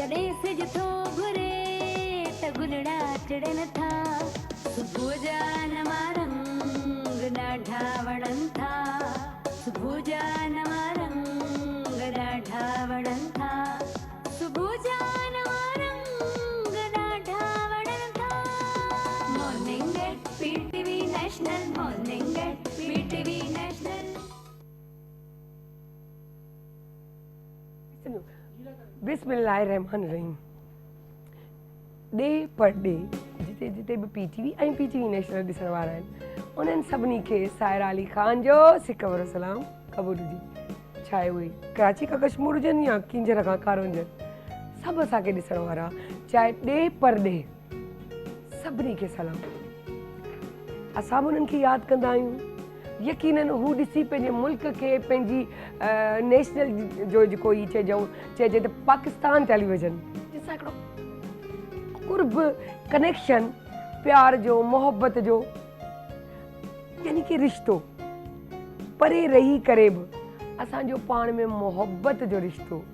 जॾहिं सिज थो घुरे त गुलड़ा टिड़नि था सुबुह जा नवां रंग ॾाढा वणनि था सुबुह जा नवां रंग ॾाढा वणनि था सुबुह जा नवां रंग ॾाढा वणनि था morning at PTV national morning at PTV national बिस्मिल्लाहिर्रहमानिर्रहीम। डे पर डे जिते जिते भी पीटीवी ऐं पीटीवी नेशनल ॾिसण वारा आहिनि उन्हनि सभिनी खे साहिरा अली ख़ान जो सिकवर सलाम क़बूल हुजे। छा आहे उहे कराची खां कश्मीर हुजनि या किंजर खां कारो हुजनि सभु असांखे ॾिसण वारा चाहे डे पर डे सभिनी खे सलाम। असां बि उन्हनि खे यादि कंदा आहियूं। यकीनन हू ॾिसी पंहिंजे मुल्क खे पंहिंजी नेशनल जो जेको ई चइजे त पाकिस्तान टेलीविज़न जंहिंसां हिकिड़ो कुर्ब कनेक्शन प्यार जो मोहब्बत जो यानी कि रिश्तो परे रही करे बि असांजो पाण में मोहब्बत जो रिश्तो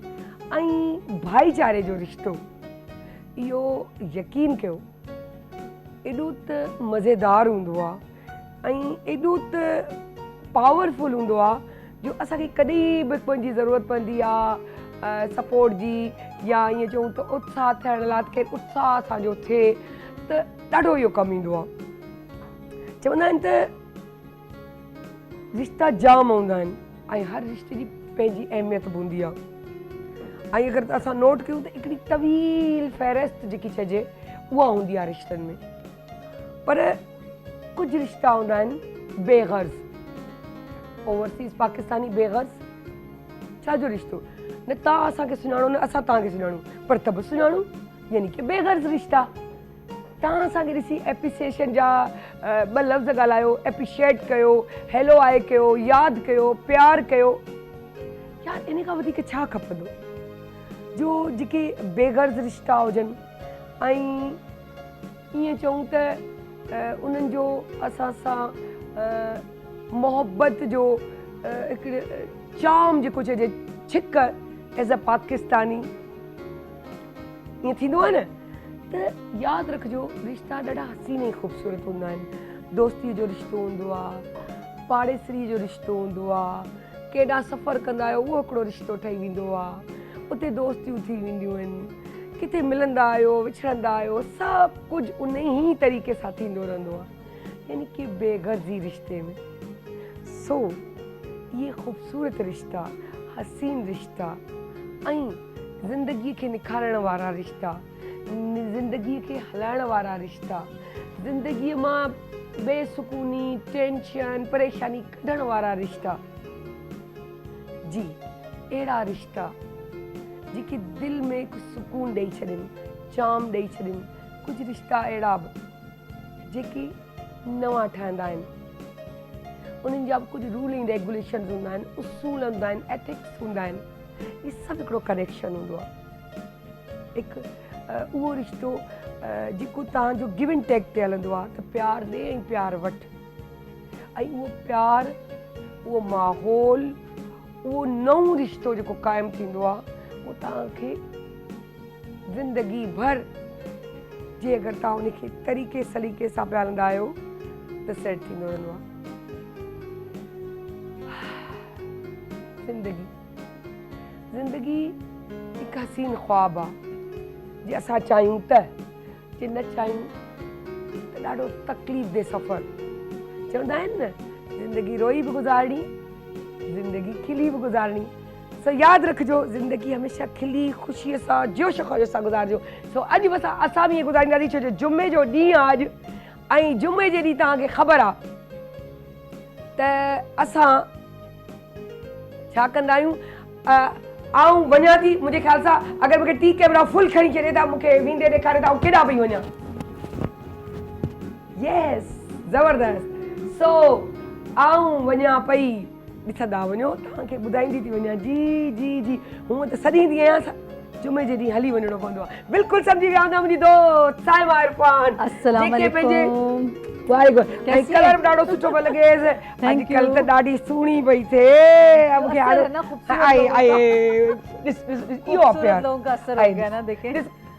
ऐं भाईचारे जो रिश्तो इहो यकीन कयो एॾो त मज़ेदार हूंदो आहे ऐं एॾो त पावरफुल हूंदो आहे जो असांखे कॾहिं बि पंहिंजी ज़रूरत पवंदी आहे सपोर्ट जी या ईअं चऊं त उत्साह थियण लाइ केरु उत्साह असांजो थिए त ॾाढो इहो कमु ईंदो आहे। चवंदा आहिनि त रिश्ता जाम हूंदा आहिनि ऐं हर रिश्ते जी पंहिंजी अहमियत बि हूंदी आहे ऐं अगरि असां नोट कयूं त हिकिड़ी तवील फ़हरिस्त जेकी चइजे उहा हूंदी आहे रिश्तनि में। पर कुझु रिश्ता हूंदा आहिनि बेग़र्ज़ ओवरसीज़ पाकिस्तानी बेग़र्ज़ छाजो रिश्तो न तव्हां असांखे सुञाणो न असां तव्हांखे सुञाणूं पर त बि सुञाणूं यानी कि बेग़र्ज़ रिश्ता। तव्हां असांखे ॾिसी एप्रिसिएशन जा ॿ लफ़्ज़ ॻाल्हायो एप्रिशिएट कयो हैलो आहे कयो यादि कयो प्यारु कयो यार इन खां वधीक छा खपंदो जो जेके बेग़र्ज़ रिश्ता हुजनि ऐं ईअं चऊं त उन्हनि जो असां सां मोहब्बत जो हिकिड़े चाम जेको चइजे छिक एज़ अ पाकिस्तानी ईअं थींदो आहे न त यादि रखिजो रिश्ता ॾाढा हसीन ऐं ख़ूबसूरत हूंदा आहिनि। दोस्तीअ जो रिश्तो हूंदो आहे पाड़ेसरी जो रिश्तो हूंदो आहे केॾा सफ़र कंदा आहियो उहो हिकिड़ो रिश्तो ठही वेंदो आहे उते दोस्तियूं थी वेंदियूं आहिनि किथे मिलंदा आहियो विछड़ंदा आहियो सभु कुझु उन ई तरीक़े सां थींदो रहंदो आहे यानी कि बेग़र्ज़ी रिश्ते में। सो इहे ख़ूबसूरत रिश्ता हसीन रिश्ता ऐं ज़िंदगीअ खे निखारण वारा रिश्ता ज़िंदगीअ खे हलाइण वारा रिश्ता ज़िंदगीअ मां बेसुकूनी टेंशन परेशानी कढण वारा रिश्ता जी अहिड़ा रिश्ता जेके दिलि में हिकु सुकून ॾेई छॾनि चाम ॾेई छॾनि। कुझु रिश्ता अहिड़ा बि जेके नवां ठहंदा आहिनि उन्हनि जा बि कुझु रूल ऐं रेगुलेशन्स हूंदा आहिनि उसूल हूंदा आहिनि एथिक्स हूंदा आहिनि इहे सभु हिकिड़ो कनेक्शन हूंदो आहे हिकु उहो रिश्तो जेको तव्हांजो गिव एंड टेक ते हलंदो आहे त प्यारु ॾे ऐं प्यारु वठि ऐं उहो प्यारु उहो माहौल उहो नओं रिश्तो जेको क़ाइमु थींदो आहे उहो तव्हांखे ज़िंदगी भर जे अगरि तव्हां उनखे तरीक़े सलीक़े सां पिया हलंदा आहियो त सेट थींदो रहंदो आहे। ज़िंदगी हिकु हसीन ख़्वाबु आहे जे असां चाहियूं त जे न चाहियूं त ॾाढो तकलीफ़ दे सफ़र। चवंदा आहिनि न ज़िंदगी रोई बि गुज़ारणी ज़िंदगी खिली बि गुज़ारणी। सो यादि रखिजो ज़िंदगी हमेशह खिली ख़ुशीअ सां जोश ख़ौश सां गुज़ारिजो। सो अॼु बि असां बि ईअं गुज़ारींदासीं छो जो जुमे जो ॾींहुं आहे अॼु ऐं जुमे जे ॾींहुं तव्हांखे ख़बर आहे त असां छा कंदा आहियूं आऊं वञा थी मुंहिंजे ख़्याल सां अगरि मूंखे टी कैमरा फुल खणी छॾे था मूंखे वेंदे ॾेखारे था केॾा पई वञा। यस ज़बरदस्त। सो आऊं वञा पई ॾिसंदा वञो तव्हांखे ॿुधाईंदी थी वञा जी जी जी हूअं त सॾींदी आहियां जुमे जे ॾींहुं हली वञिणो पवंदो आहे। बिल्कुलु सम्झी विया हूंदा मुंहिंजी दोस्त साइमा इरफान अस्सलाम वालेकुम। वाहेगुरु कैसी कलर है? बि ॾाढो सुठो पियो लॻे Thank you. अॼुकल्ह त ॾाढी सुहिणी पई थिए अब असर क्या है ना, खूबसूरत आई लोगों आई का। इहो आहे खूबसूरत प्यार लोगों का असर हो गया ना, देखें।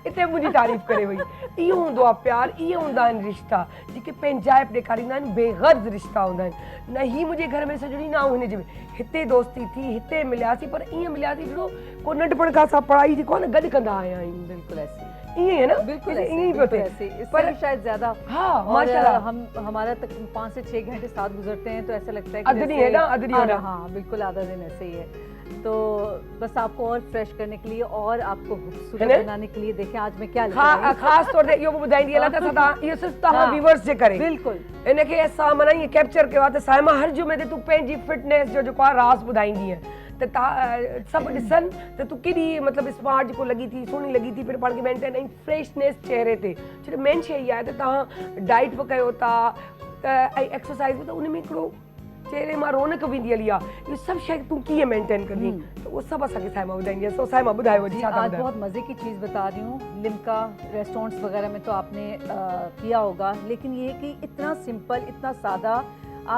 इते मुंहिंजी तारीफ़ करे वई इहो हूंदो आहे प्यार इहे हूंदा आहिनि रिश्ता जेके पंहिंजाइप ॾेखारींदा आहिनि बेग़र्ज़ रिश्ता हूंदा आहिनि न ही मुंहिंजे घर में सॼो ॾींहुं न हुन जे में हिते दोस्ती थी हिते मिलियासीं पर ईअं मिलियासीं जहिड़ो को नंढपण खां असां पढ़ाई जेको आहे न गॾु कंदा आया आहियूं बिल्कुल ऐसे ईअं आहे न बिल्कुल ईअं ऐसे ई पियो बिल्कुल थिए ऐसे इससे पर भी शायद ज्यादा। हाँ, और माशाल्लाह। हम हमारा तक 5 से 6 घंटे साथ गुजरते हैं तो ऐसा लगता है कि अदनी जैसे है ना, अदनी होना। हाँ बिल्कुल आधा दिन ऐसे ही है। तो बस आपको और फ्रेश करने के लिए और आपको खूबसूरत है ना? बनाने के लिए देखें आज मैं क्या लेके आई हूँ। ख़ासि तौर ते इहो बि ॿुधाईंदी हलां त असां तव्हां इहो सिर्फ़ु तव्हां हाँ, व्यूवर्स जे करे बिल्कुल इनखे असां माना ईअं कैप्चर कयो आहे त साइमा हर जुमे ते तूं पंहिंजी फिटनेस जो जेको आहे राज़ ॿुधाईंदी आहे त तव्हां सभु ॾिसनि त तूं केॾी मतिलबु स्मार्ट जेको लॻी थी सुहिणी लॻी थी पर पाण खे मेंटेन ऐं फ्रेशनेस चहिरे ते छो मेन शइ इहा आहे त तव्हां डाइट बि कयो था त ऐं एक्सरसाइज़ बि त उन में हिकिड़ो चहिरे मां रौनक वेंदी हली आहे इहो सभु शइ तूं कीअं मेंटेन कंदी त उहो सभु असांखे साइमा ॿुधाईंदी आहे सो साइमा ॿुधायो अॼु जी, छा था आज ॿुधायो बहुत मज़े की चीज़ बता रही हूँ। लिम्का रेस्टोरेंट्स वगैरह में तो आपने किया होगा, लेकिन ये कि इतना सिंपल इतना सादा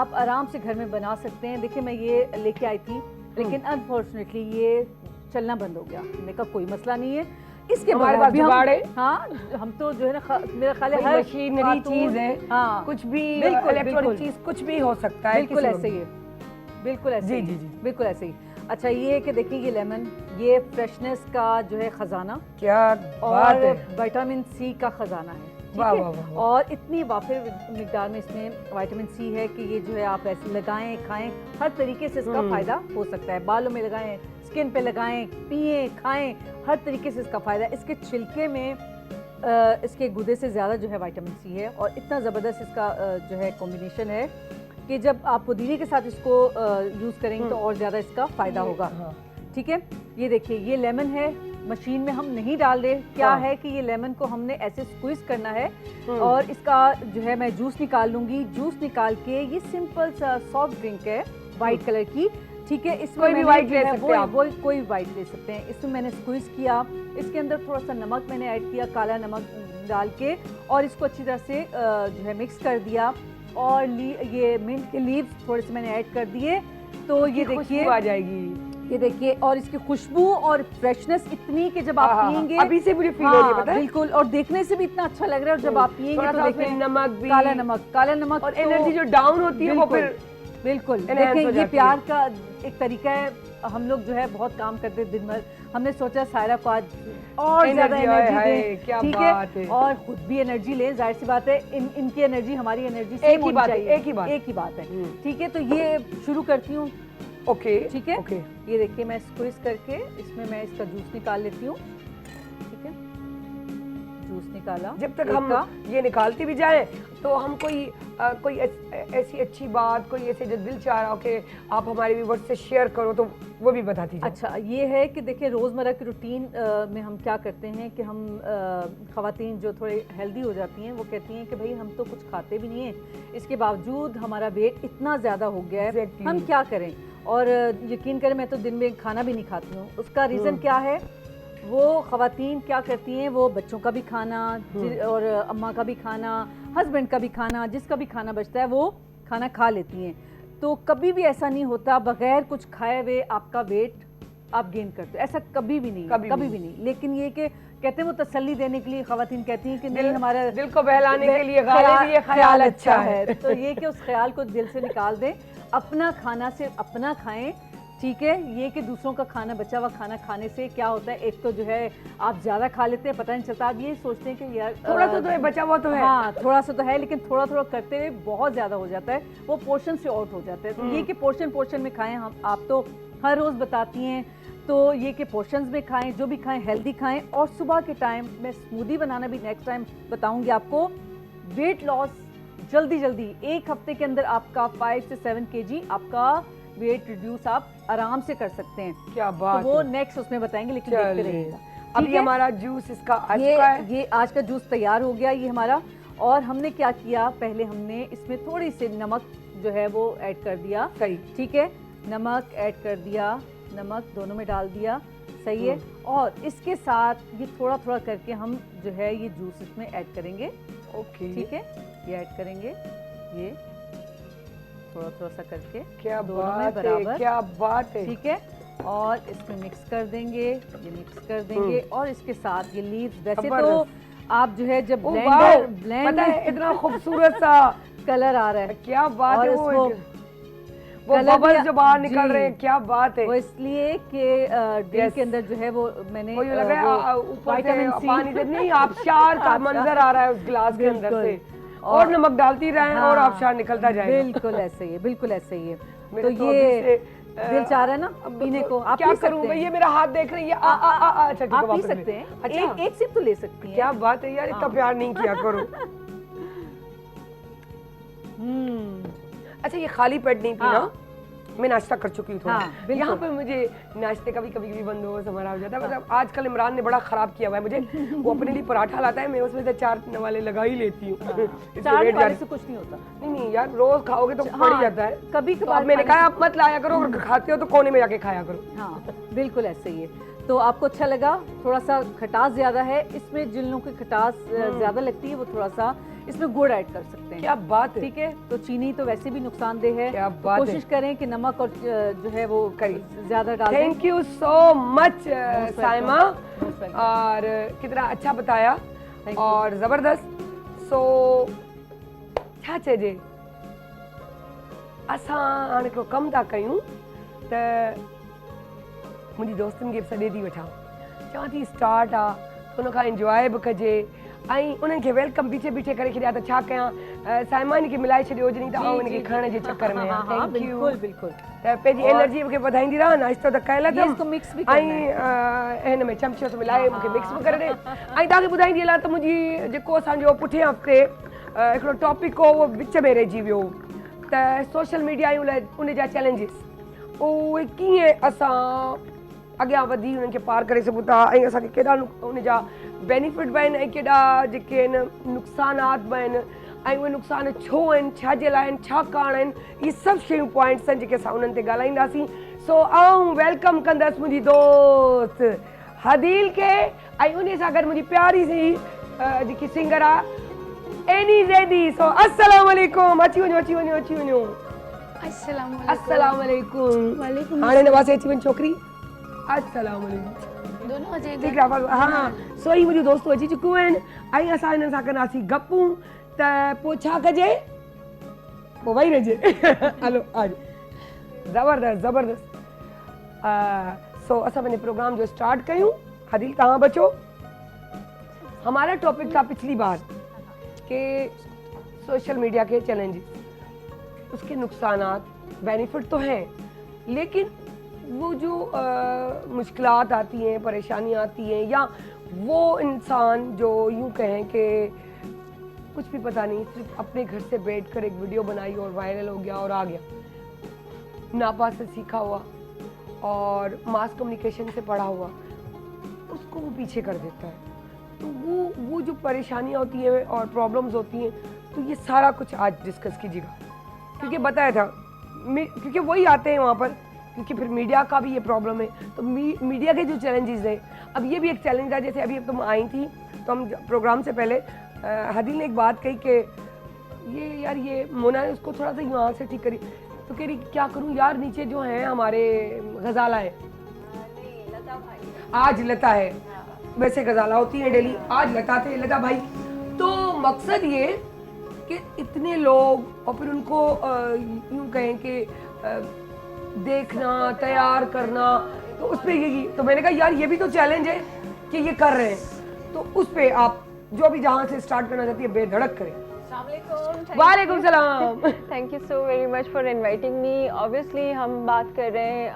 आप आराम से घर में बना सकते हैं। देखिए मैं ये लेके आई थी लेकिन अनफॉर्चुनेटली ये चलना बंद हो गया। मैंने कहा कोई मसला नहीं है, इसके हमारे बगैर पास भी जुगाड़ है। हाँ हम तो जो है ना मेरा ख्याल है कोई हर मशीनरी खातून- चीज है हाँ कुछ भी बिल्कुल, इलेक्ट्रॉनिक बिल्कुल। चीज कुछ भी हो सकता है बिल्कुल किसी को ऐसे भी। ही है, बिल्कुल ऐसे जी, ही जी, जी। बिल्कुल ऐसे ही। अच्छा ये है कि देखिए ये लेमन ये फ्रेशनेस का जो है खजाना क्या बात और है विटामिन सी का खजाना है। ठीक वाह, है? वाह, वाह, वाह। और इतनी वाफिर मिकदार में इसमें विटामिन सी है कि ये जो है आप ऐसे लगाएं खाएं हर तरीके से इसका फायदा हो सकता है। बालों में लगाएं, स्किन पे लगाएं, पिए खाएं, हर तरीके से इसका फायदा है। इसके छिलके में इसके गुदे से ज़्यादा जो है विटामिन सी है और इतना ज़बरदस्त इसका जो है कॉम्बिनेशन है कि जब आप पुदीने के साथ इसको यूज़ करेंगे तो और ज़्यादा इसका फ़ायदा होगा। हाँ। ठीक है, ये देखिए ये लेमन है, मशीन में हम नहीं डाल रहे। क्या हाँ। है कि ये लेमन को हमने ऐसे स्क्वीज करना है और इसका जो है मैं जूस निकाल लूंगी। जूस निकाल के ये सिंपल सा सॉफ्ट ड्रिंक है वाइट कलर की। ठीक है, इसमें कोई भी मैंने white जो ले है सकते हैं आप। वो कोई भी वाइट ले सकते हैं। इसमें मैंने स्क्वीज किया, इसके अंदर थोड़ा सा नमक मैंने ऐड किया, काला नमक डाल के और इसको अच्छी तरह से जो है मिक्स कर दिया और ये मिंट के लीव्स थोड़े से मैंने ऐड कर दिए। तो ये देखिए खुशबू आ जाएगी ये देखिए और इसकी खुशबू और फ्रेशनेस इतनी कि जब आप हाँ, हाँ, पियेंगे अभी से मुझे फील हो रही है पता है बिल्कुल, और देखने से भी इतना अच्छा लग रहा है और जब आप पियेंगे थोड़ा तो सा उसमें देखिए नमक भी काला नमक और तो एनर्जी जो डाउन होती है वो बिल्कुल, फिर बिल्कुल enhance हो देखें ये जाती प्यार का एक तरीका है। हम लोग जो है बहुत काम करते हैं दिन भर, हमने सोचा सायरा को आज और ज्यादा Energy आए, एनर्जी हाय, दें। क्या ठीक बात है। और खुद भी एनर्जी लें, जाहिर सी बात है इनकी एनर्जी हमारी एनर्जी एक ही बात है, एक ही बात। एक ही बात है। ठीक है, तो ये शुरू करती हूँ। ओके ठीक है, ओके ये देखिए मैं स्क्वीज करके इसमें मैं इसका जूस निकाल लेती हूँ। ठीक है, जूस निकाला। जब तक एक हम का। ये निकालते भी जाएं तो हम कोई ऐसी अच्छी बात कोई ऐसे जो दिल चाह रहा हो कि आप हमारे व्यूअर्स से शेयर करो तो वो भी बता दीजिए। अच्छा ये है कि देखिए रोज़मर्रा की रूटीन में हम क्या करते हैं कि हम ख़वातीन जो थोड़े हेल्दी हो जाती हैं वो कहती हैं कि भाई हम तो कुछ खाते भी नहीं हैं, इसके बावजूद हमारा वेट इतना ज़्यादा हो गया है। Exactly. हम क्या करें? और यकीन करें मैं तो दिन में खाना भी नहीं खाती हूँ। उसका रीज़न क्या है? वो ख़वातीन क्या करती हैं, वो बच्चों का भी खाना और अम्मा का भी खाना, हस्बैंड का भी खाना, जिसका भी खाना बचता है वो खाना खा लेती हैं। तो कभी भी ऐसा नहीं होता बगैर कुछ खाए हुए आपका वेट आप गेन करते हो, ऐसा कभी भी नहीं, कभी भी नहीं। लेकिन ये कि कहते हैं वो तसल्ली देने के लिए ख़वातीन कहती हैं कि नहीं हमारा दिल को बहलाने के लिए गालिब ये ख्याल अच्छा है। तो ये कि उस ख्याल को दिल से निकाल दें, अपना खाना सिर्फ अपना खाएं। ठीक है, ये कि दूसरों का खाना बचा हुआ खाना खाने से क्या होता है, एक तो जो है आप ज़्यादा खा लेते हैं, पता नहीं चलता। आप ये सोचते हैं कि यार थोड़ा सा तो है, बचा हुआ तो है। हाँ थोड़ा सा तो है, लेकिन थोड़ा थोड़ा करते हुए बहुत ज़्यादा हो जाता है, वो पोर्शन से आउट हो जाता है। तो ये कि पोर्शन में खाएं। हम आप तो हर रोज़ बताती हैं, तो ये कि पोर्शंस में खाएं, जो भी खाएं हेल्दी खाएं। और सुबह के टाइम मैं स्मूदी बनाना भी नेक्स्ट टाइम बताऊंगी आपको। वेट लॉस जल्दी एक हफ्ते के अंदर आपका 5 से 7 kg आपका वेट रिड्यूस आप आराम से कर सकते हैं। क्या बात तो वो है। नेक्स्ट उसमें बताएंगे, लेकिन देखते रहिएगा। अभी ठीक है? हमारा जूस इसका आज का है। ये आज का जूस तैयार हो गया ये हमारा। और हमने क्या किया, पहले हमने इसमें थोड़ी सी नमक जो है वो ऐड कर दिया। सही। ठीक है, नमक ऐड कर दिया, नमक दोनों में डाल दिया। सही है। और इसके साथ ये थोड़ा थोड़ा करके हम जो है ये जूस इसमें ऐड करेंगे। ओके ठीक है, ये ऐड करेंगे, ये थोड़ा थोड़ा सा करके क्या दोनों में बात है, बराबर, क्या बात है। ठीक है। और इसमें मिक्स कर देंगे, ये मिक्स कर देंगे और इसके साथ ये लीव्स, वैसे तो जबरदस्त। आप जो है जब ओ ब्लेंडर वाओ, ब्लेंड पता है इतना खूबसूरत सा कलर आ रहा है, क्या बात और है। इसको वो कलर बबल्स भी- जो बाहर निकल जी। रहे हैं, क्या बात है। वो इसलिए कि ड्रिंक Yes. के अंदर जो है वो मैंने वो यूँ लग रहा है ऊपर विटामिन से सी पानी से नहीं, आबशार का मंजर आ रहा है उस गिलास के अंदर से, बिल्कुल। और नमक डालती रहें और हाँ, आबशार निकलता जाएगा। बिल्कुल ऐसे ही है, बिल्कुल ऐसे ही है। मेरे तो अभी ये से, दिल चाह रहा है ना अब पीने को, आप क्या पी करूं सकते भाई, हैं। ये मेरा हाथ देख रही है। अच्छा ठीक है, आप पी वापस ले। सकते हैं, अच्छा एक सिप तो ले सकती हैं। क्या बात है यार, इतना हाँ। प्यार नहीं किया करो। अच्छा, ये खाली पेट नहीं पीना, हाँ। मैं नाश्ता कर चुकी हूँ थोड़ा। हाँ, बिल्कुल। यहाँ पे मुझे नाश्ते का भी कभी कभी बंद हो हमारा हो जाता है। मतलब आजकल इमरान ने बड़ा खराब किया हुआ है मुझे। वो अपने लिए पराठा लाता है, मैं उसमें से 4 वाले लगा ही लेती हूँ। इससे चार weight वाले ज्यादा- से कुछ नहीं होता। नहीं नहीं यार, रोज खाओगे तो पड़ ही जाता है। कभी तो कभार अब मैंने खाने कहा आप मत लाया करो, अगर खाते हो तो कोने में जाके खाया करो। हाँ, बिल्कुल ऐसे ही है। तो आपको अच्छा लगा, थोड़ा सा खटास ज्यादा है इसमें, जिन लोगों की खटास ज्यादा लगती है वो थोड़ा सा इसमें गुड़ ऐड कर सकते हैं। क्या बात है। ठीक है, तो चीनी तो वैसे भी नुकसानदेह है, क्या तो बात है। कोशिश करें कि नमक और जो है वो करिए। ज्यादा डाल दें। Thank you so much welcome. Saima, Most welcome. और कितना अच्छा बताया Thank you. और ज़बरदस्त। सो छा चइजे, असां हाणे हिकिड़ो कमु था कयूं त मुंहिंजी दोस्तनि खे बि सॾे थी वठां, चवां थी स्टार्ट आहे त हुन खां इंजॉय बि कजे, ऐं उन्हनि खे वेलकम बीठे बीठे करे छॾिया त छा कयां। साइमा खे मिलाए छॾियो जॾहिं त जी, आउं हिनखे जी, खणण जे चक्कर में हाँ, हाँ, थैंक यू। बिल्कुल बिल्कुल। त पंहिंजी और- एनर्जी मूंखे वधाईंदी रह, नाश्तो त कयल ये इसको mix भी करना है। ऐं हिन में चमचो मिलाए मूंखे मिक्स बि करे ॾे। ऐं तव्हांखे ॿुधाईंदी हलां त मुंहिंजी जेको असांजो पुठियां हफ़्ते हिकिड़ो टॉपिक हो उहो विच में रहिजी वियो, त सोशल मीडिया ऐं उन जा चैलेंजिस, उहे कीअं असां अॻियां वधी उन्हनि खे पार करे सघूं था, ऐं असांखे केॾा उन जा बेनिफिट बि आहिनि ऐं केॾा जेके आहिनि नुक़सानात बि आहिनि, ऐं उहे नुक़सान छो आहिनि, छाजे लाइ आहिनि, छा कारण आहिनि, इहे सभु शयूं पॉइंट्स आहिनि जेके असां उन्हनि ते ॻाल्हाईंदासीं। सो आउं वेलकम कंदसि मुंहिंजी दोस्त हदील खे, ऐं उन सां गॾु मुंहिंजी प्यारी सी जेकी सिंगर आहे एनी ज़ैदी। सो अस्सलाम वालेकुम, अची वञो अची वञो अची वञो। अस्सलाम वालेकुम। वालेकुम हाणे हिन पासे अची वञ छोकिरी। अस्सलाम वालेकुम। दोनों अचे ठीकु आहे, हा सो ई मुंहिंजूं दोस्तूं अची चुकियूं आहिनि, ऐं असां हिननि सां कंदासीं गपूं, त पोइ छा कजे, पोइ वेही रहिजे। हलो आज ज़बरदस्त ज़बरदस्त। सो असां पंहिंजे प्रोग्राम जो स्टार्ट कयूं। हदील तव्हां बचो। हमारा टॉपिक था पिछली बार कि सोशल मीडिया के चैलेंजेस, उसके नुकसानात, बेनिफिट तो हैं, लेकिन वो जो मुश्किलात आती हैं, परेशानियाँ आती हैं, या वो इंसान जो यूँ कहें कि कुछ भी पता नहीं, सिर्फ अपने घर से बैठकर एक वीडियो बनाई और वायरल हो गया और आ गया, नापा से सीखा हुआ और मास कम्युनिकेशन से पढ़ा हुआ, उसको वो पीछे कर देता है। तो वो जो परेशानियाँ होती हैं और प्रॉब्लम्स होती हैं, तो ये सारा कुछ आज डिस्कस कीजिएगा, क्योंकि बताया था क्योंकि वही आते हैं वहाँ पर, क्योंकि फिर मीडिया का भी ये प्रॉब्लम है। तो मीडिया के जो चैलेंजेस हैं, अब ये भी एक चैलेंज था। जैसे अभी तुम आई थी तो हम प्रोग्राम से पहले हदील ने एक बात कही कि ये यार ये मोना ने उसको थोड़ा सा यहाँ से ठीक करी, तो कह रही क्या करूँ यार, नीचे जो हैं हमारे गजाला है, आज लता है, वैसे गजाला होती है डेली, आज लता थे, लता भाई। तो मकसद ये कि इतने लोग और फिर उनको यूँ कहें कि देखना, तैयार करना, तो उस पर ये, तो मैंने कहा यार ये भी तो चैलेंज है कि ये कर रहे हैं, तो उस पर आप जो भी जहाँ से स्टार्ट करना चाहती है बेधड़क करें। वालेकुम सलाम। Thank you so very much for inviting me. Obviously हम बात कर रहे हैं,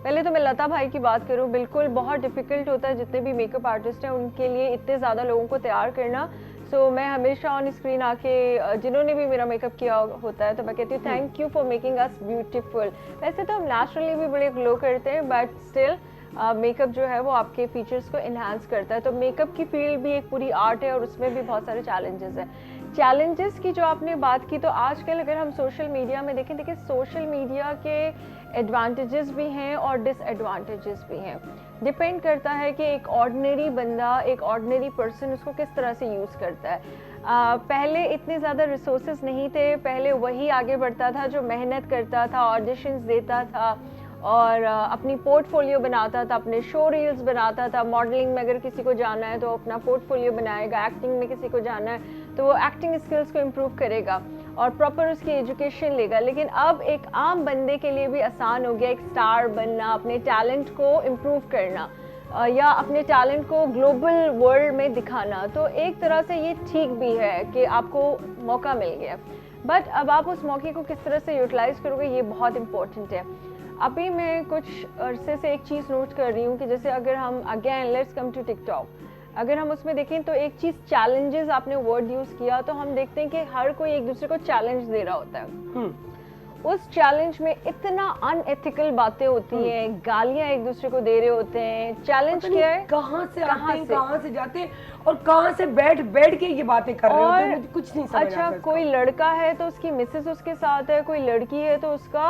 पहले तो मैं लता भाई की बात करूं, बिल्कुल बहुत डिफ़िकल्ट होता है जितने भी मेकअप आर्टिस्ट हैं उनके लिए इतने ज़्यादा लोगों को तैयार करना। सो मैं हमेशा ऑन स्क्रीन आके जिन्होंने भी मेरा मेकअप किया होता है तो मैं कहती हूँ thank you for making us beautiful. वैसे तो हम नेचुरली भी बड़े ग्लो करते हैं, बट स्टिल मेकअप जो है वो आपके फीचर्स को इन्हांस करता है। तो मेकअप की फील्ड भी एक पूरी आर्ट है और उसमें भी बहुत सारे चैलेंजेस हैं। चैलेंजेस की जो आपने बात की, तो आजकल अगर हम सोशल मीडिया में देखें, देखिए सोशल मीडिया के एडवांटेजेस भी हैं और डिसएडवांटेजेस भी हैं। डिपेंड करता है कि एक ऑर्डिनरी बंदा, एक ऑर्डिनरी पर्सन उसको किस तरह से यूज़ करता है। पहले इतने ज़्यादा रिसोर्सेज नहीं थे, पहले वही आगे बढ़ता था जो मेहनत करता था, ऑडिशंस देता था और अपनी पोर्टफोलियो बनाता था, अपने शो रील्स बनाता था। मॉडलिंग में अगर किसी को जाना है तो अपना पोर्टफोलियो बनाएगा, एक्टिंग में किसी को जाना है तो वो एक्टिंग स्किल्स को इम्प्रूव करेगा और प्रॉपर उसकी एजुकेशन लेगा। लेकिन अब एक आम बंदे के लिए भी आसान हो गया एक स्टार बनना, अपने टैलेंट को इम्प्रूव करना या अपने टैलेंट को ग्लोबल वर्ल्ड में दिखाना। तो एक तरह से ये ठीक भी है कि आपको मौका मिल गया, बट अब आप उस मौके को किस तरह से यूटिलाइज करोगे ये बहुत इम्पोर्टेंट है। अभी मैं कुछ अरसे से एक चीज़ नोट कर रही हूँ कि जैसे अगर हम again let's come to TikTok, अगर हम उसमें देखें तो एक चीज़ चैलेंजेस, आपने वर्ड यूज़ किया, तो हम देखते हैं कि हर कोई एक दूसरे को चैलेंज दे रहा होता है। उस चैलेंज में इतना अनएथिकल बातें होती हैं, गालियां एक दूसरे को दे रहे होते हैं। चैलेंज क्या है, कहाँ से आते हैं, कहाँ से जाते हैं और कहाँ से बैठ के ये बातें कर रहे होते हैं, मुझे कुछ नहीं समझ अच्छा, कोई लड़का है तो उसकी मिसेस उसके साथ है, कोई लड़की है तो उसका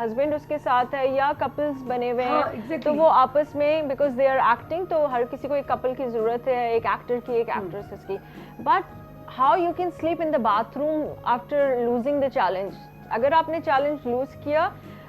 हस्बैंड उसके साथ है, या कपल्स बने हुए हैं। exactly. तो वो आपस में बिकॉज दे आर एक्टिंग, तो हर किसी को एक कपल की जरूरत है, एक एक्टर की, एक एक्ट्रेसेस की। But how you can sleep in the bathroom after losing the challenge. अगर आपने चैलेंज लूज किया